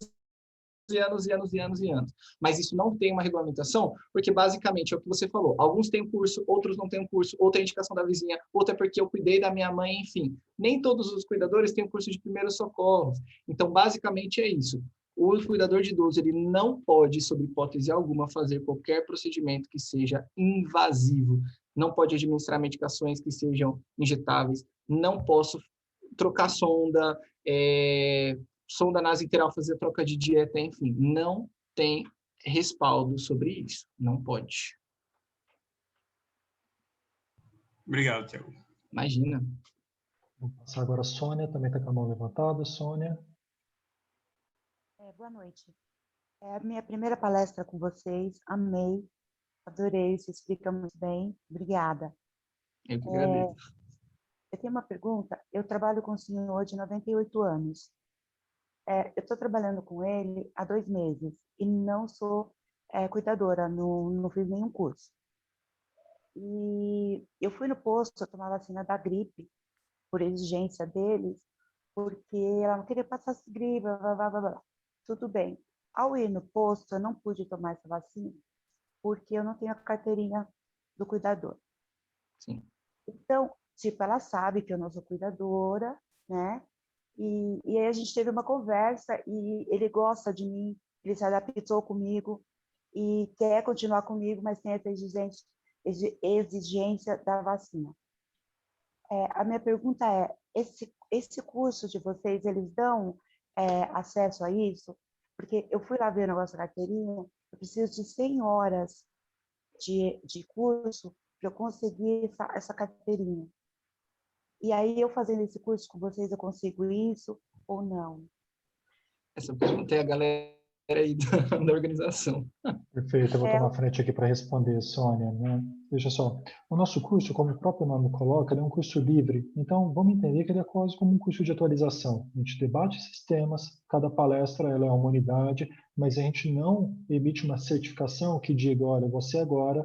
e anos e anos e anos e anos. Mas isso não tem uma regulamentação, porque basicamente é o que você falou. Alguns têm curso, outros não têm curso, outra é indicação da vizinha, outra é porque eu cuidei da minha mãe, enfim. Nem todos os cuidadores têm curso de primeiros socorros. Então, basicamente é isso. O cuidador de idoso, ele não pode, sob hipótese alguma, fazer qualquer procedimento que seja invasivo. Não pode administrar medicações que sejam injetáveis. Não posso trocar sonda, sonda nasointeral, fazer troca de dieta, enfim. Não tem respaldo sobre isso. Não pode. Obrigado, Tiago. Imagina. Vou passar agora a Sônia, também está com a mão levantada. Sônia. Boa noite. É a minha primeira palestra com vocês. Amei. Adorei. Você explica muito bem. Obrigada. Eu que agradeço. Eu tenho uma pergunta. Eu trabalho com um senhor de 98 anos. Eu estou trabalhando com ele há 2 meses e não sou cuidadora, não fiz nenhum curso. E eu fui no posto tomar vacina da gripe, por exigência deles, porque ela não queria passar gripe, blá, blá, blá, blá. Tudo bem. Ao ir no posto, eu não pude tomar essa vacina, porque eu não tenho a carteirinha do cuidador. Sim. Então, tipo, ela sabe que eu não sou cuidadora, né? E aí a gente teve uma conversa e ele gosta de mim, ele se adaptou comigo e quer continuar comigo, mas tem essa exigência da vacina. A minha pergunta é, esse curso de vocês, eles dão acesso a isso? Porque eu fui lá ver o negócio da carteirinha, eu preciso de 100 horas de curso para eu conseguir essa carteirinha. E aí, eu fazendo esse curso com vocês, eu consigo isso ou não? Essa pergunta é a galera aí da organização. Perfeito, eu vou tomar frente aqui para responder, Sônia, né? Veja só, o nosso curso, como o próprio nome coloca, ele é um curso livre, então vamos entender que ele é quase como um curso de atualização. A gente debate esses temas, cada palestra ela é uma unidade, mas a gente não emite uma certificação que diga, olha, você agora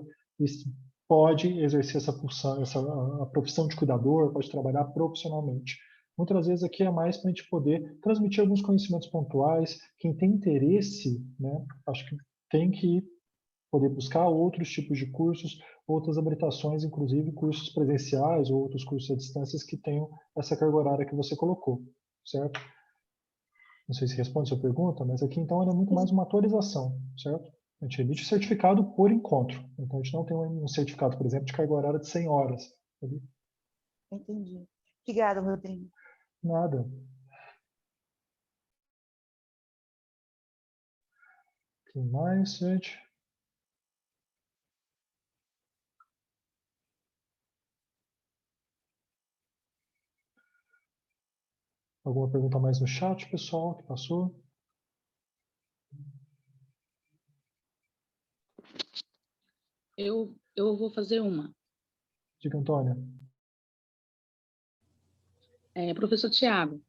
pode exercer a profissão de cuidador, pode trabalhar profissionalmente. Muitas vezes aqui é mais para a gente poder transmitir alguns conhecimentos pontuais. Quem tem interesse, né, acho que tem que poder buscar outros tipos de cursos, outras habilitações, inclusive cursos presenciais ou outros cursos à distância que tenham essa carga horária que você colocou, certo? Não sei se responde a sua pergunta, mas aqui então é muito mais uma atualização, certo? A gente emite certificado por encontro. Então a gente não tem um certificado, por exemplo, de carga horária de 100 horas. Sabe? Entendi. Obrigada, Rodrigo. Nada. O que mais, gente? Alguma pergunta mais no chat, pessoal, que passou? Eu vou fazer uma. Diga, Antônia. Professor Tiago,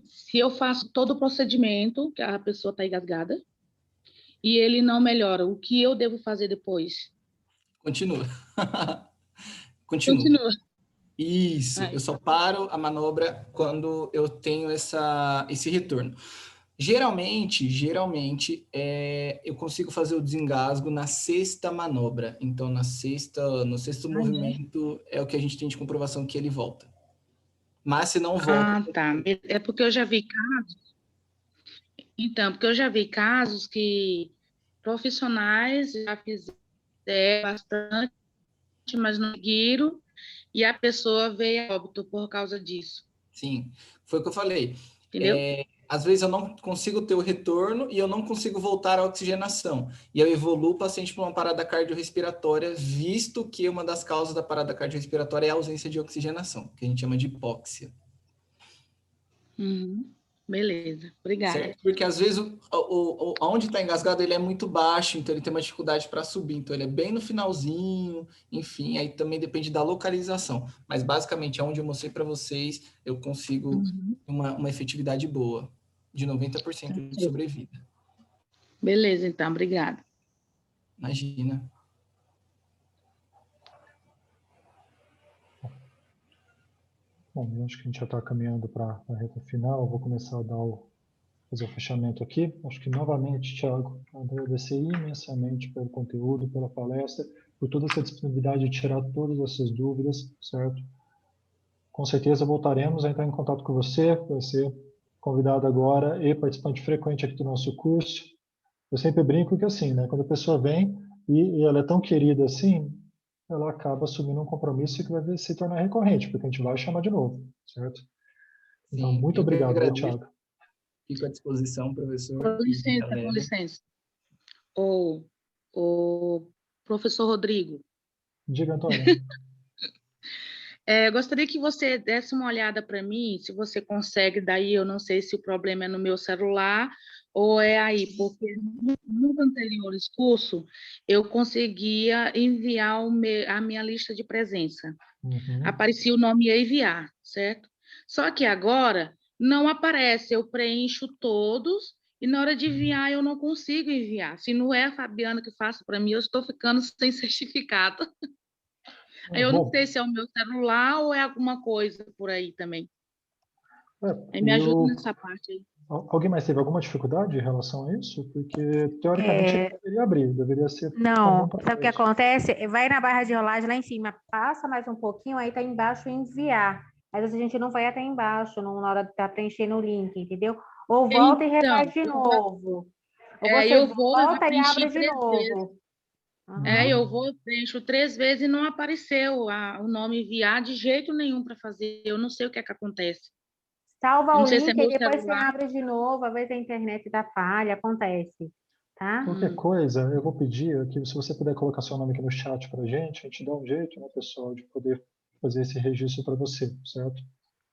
se eu faço todo o procedimento, que a pessoa está engasgada, e ele não melhora, o que eu devo fazer depois? Continua. Continua. Isso, eu só paro a manobra quando eu tenho esse retorno. Geralmente, eu consigo fazer o desengasgo na sexta manobra. Então, no sexto movimento é o que a gente tem de comprovação que ele volta. Mas se não volta... Ah, tá. É porque eu já vi casos... Então, porque eu já vi casos que profissionais já fizeram bastante, mas não conseguiram, e a pessoa veio a óbito por causa disso. Sim, foi o que eu falei. Entendeu? Às vezes eu não consigo ter o retorno e eu não consigo voltar à oxigenação. E eu evoluo o paciente para uma parada cardiorrespiratória, visto que uma das causas da parada cardiorrespiratória é a ausência de oxigenação, que a gente chama de hipóxia. Beleza, obrigada. Certo? Porque às vezes onde está engasgado ele é muito baixo, então ele tem uma dificuldade para subir. Então ele é bem no finalzinho, enfim, aí também depende da localização. Mas basicamente, onde eu mostrei para vocês, eu consigo uma efetividade boa, de 90% de sobrevida. Beleza, então, obrigada. Imagina. Bom, eu acho que a gente já está caminhando para a reta final. Eu vou começar a fazer o fechamento aqui. Acho que, novamente, Thiago, agradecer imensamente pelo conteúdo, pela palestra, por toda essa disponibilidade de tirar todas essas dúvidas, certo? Com certeza voltaremos a entrar em contato com você, vai ser convidado agora e participante frequente aqui do nosso curso. Eu sempre brinco que assim, né, quando a pessoa vem e ela é tão querida assim, ela acaba assumindo um compromisso que vai se tornar recorrente, porque a gente vai chamar de novo, certo? Então, Sim, muito obrigado, Thiago. Fico à disposição, professor. Com licença. O professor Rodrigo. Diga, Antônio. Gostaria que você desse uma olhada para mim, se você consegue, daí eu não sei se o problema é no meu celular ou é aí, porque no anterior curso eu conseguia enviar a minha lista de presença. Aparecia o nome enviar, certo? Só que agora não aparece, eu preencho todos e na hora de enviar eu não consigo enviar. Se não é a Fabiana que faça para mim, eu estou ficando sem certificado. Eu não sei se é o meu celular ou é alguma coisa por aí também. Me ajuda nessa parte aí. Alguém mais teve alguma dificuldade em relação a isso? Porque, teoricamente, ele deveria abrir, deveria ser... Não, sabe o que acontece? Vai na barra de rolagem lá em cima, passa mais um pouquinho, aí tá embaixo enviar. Às vezes a gente não vai até embaixo na hora de estar preenchendo o link, entendeu? Ou volta e refaz de novo. Ou você volta e abre de novo. Eu preencho 3 vezes e não apareceu o nome enviar de jeito nenhum para fazer. Eu não sei o que é que acontece. Salva o link meu e depois você celular. abre de novo, às vezes a internet dá falha, acontece, tá? Qualquer coisa, eu vou pedir aqui, se você puder colocar seu nome aqui no chat para a gente dá um jeito, né, pessoal, de poder fazer esse registro para você, certo?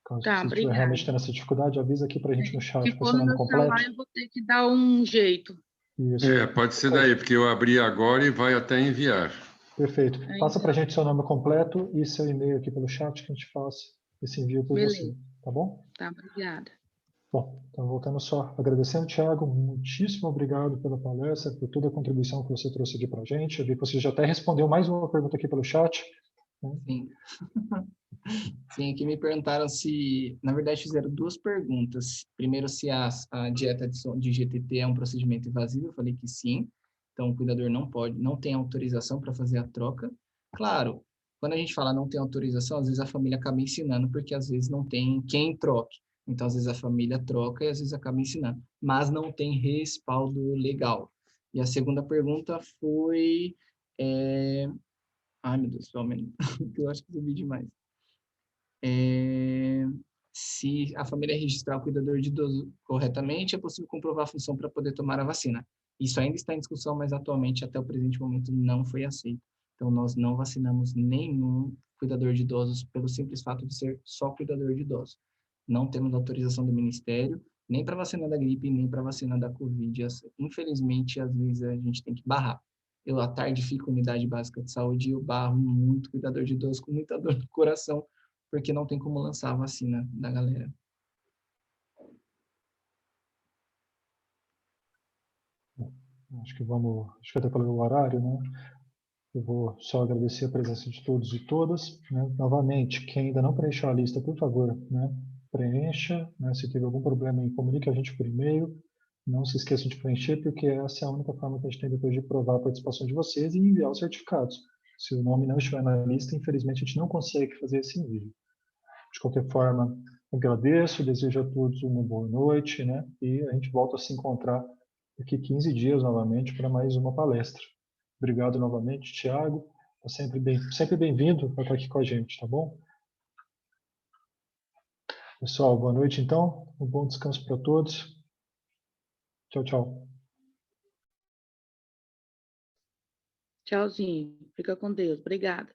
Caso você estiver realmente tendo essa dificuldade, avisa aqui para a gente no chat, Se com for seu no nome meu completo. celular, eu vou ter que dar um jeito. Isso. Pode ser daí, porque eu abri agora e vai até enviar. Perfeito. Passa para a gente seu nome completo e seu e-mail aqui pelo chat que a gente faça esse envio por você, tá bom? Tá, obrigada. Bom, então voltando só, agradecendo, Thiago, muitíssimo obrigado pela palestra, por toda a contribuição que você trouxe aqui para a gente. Eu vi que você já até respondeu mais uma pergunta aqui pelo chat. Né? Sim. Sim, aqui me perguntaram se, na verdade, fizeram 2 perguntas. Primeiro, se a dieta de GTT é um procedimento invasivo, eu falei que sim. Então, o cuidador não tem autorização para fazer a troca. Claro, quando a gente fala não tem autorização, às vezes a família acaba ensinando, porque às vezes não tem quem troque. Então, às vezes a família troca e às vezes acaba ensinando. Mas não tem respaldo legal. E a segunda pergunta foi... Ai, meu Deus, só um minuto, eu acho que eu vi demais. Se a família registrar o cuidador de idoso corretamente, é possível comprovar a função para poder tomar a vacina. Isso ainda está em discussão, mas atualmente, até o presente momento, não foi aceito. Então, nós não vacinamos nenhum cuidador de idosos pelo simples fato de ser só cuidador de idosos. Não temos autorização do Ministério, nem para vacina da gripe, nem para vacina da Covid. Infelizmente, às vezes, a gente tem que barrar. Eu, à tarde, fico em unidade básica de saúde e eu barro muito cuidador de idosos com muita dor no coração, porque não tem como lançar a vacina da galera. Acho que até pelo horário, né? Eu vou só agradecer a presença de todos e todas. Né? Novamente, quem ainda não preencheu a lista, por favor, né? Preencha. Né? Se teve algum problema, comunique a gente por e-mail. Não se esqueçam de preencher, porque essa é a única forma que a gente tem depois de provar a participação de vocês e enviar os certificados. Se o nome não estiver na lista, infelizmente a gente não consegue fazer esse envio. De qualquer forma, agradeço, desejo a todos uma boa noite, né? E a gente volta a se encontrar daqui 15 dias novamente para mais uma palestra. Obrigado novamente, Thiago. Sempre bem-vindo a estar aqui com a gente, tá bom? Pessoal, boa noite então. Um bom descanso para todos. Tchau, tchau. Tchauzinho. Fica com Deus. Obrigada.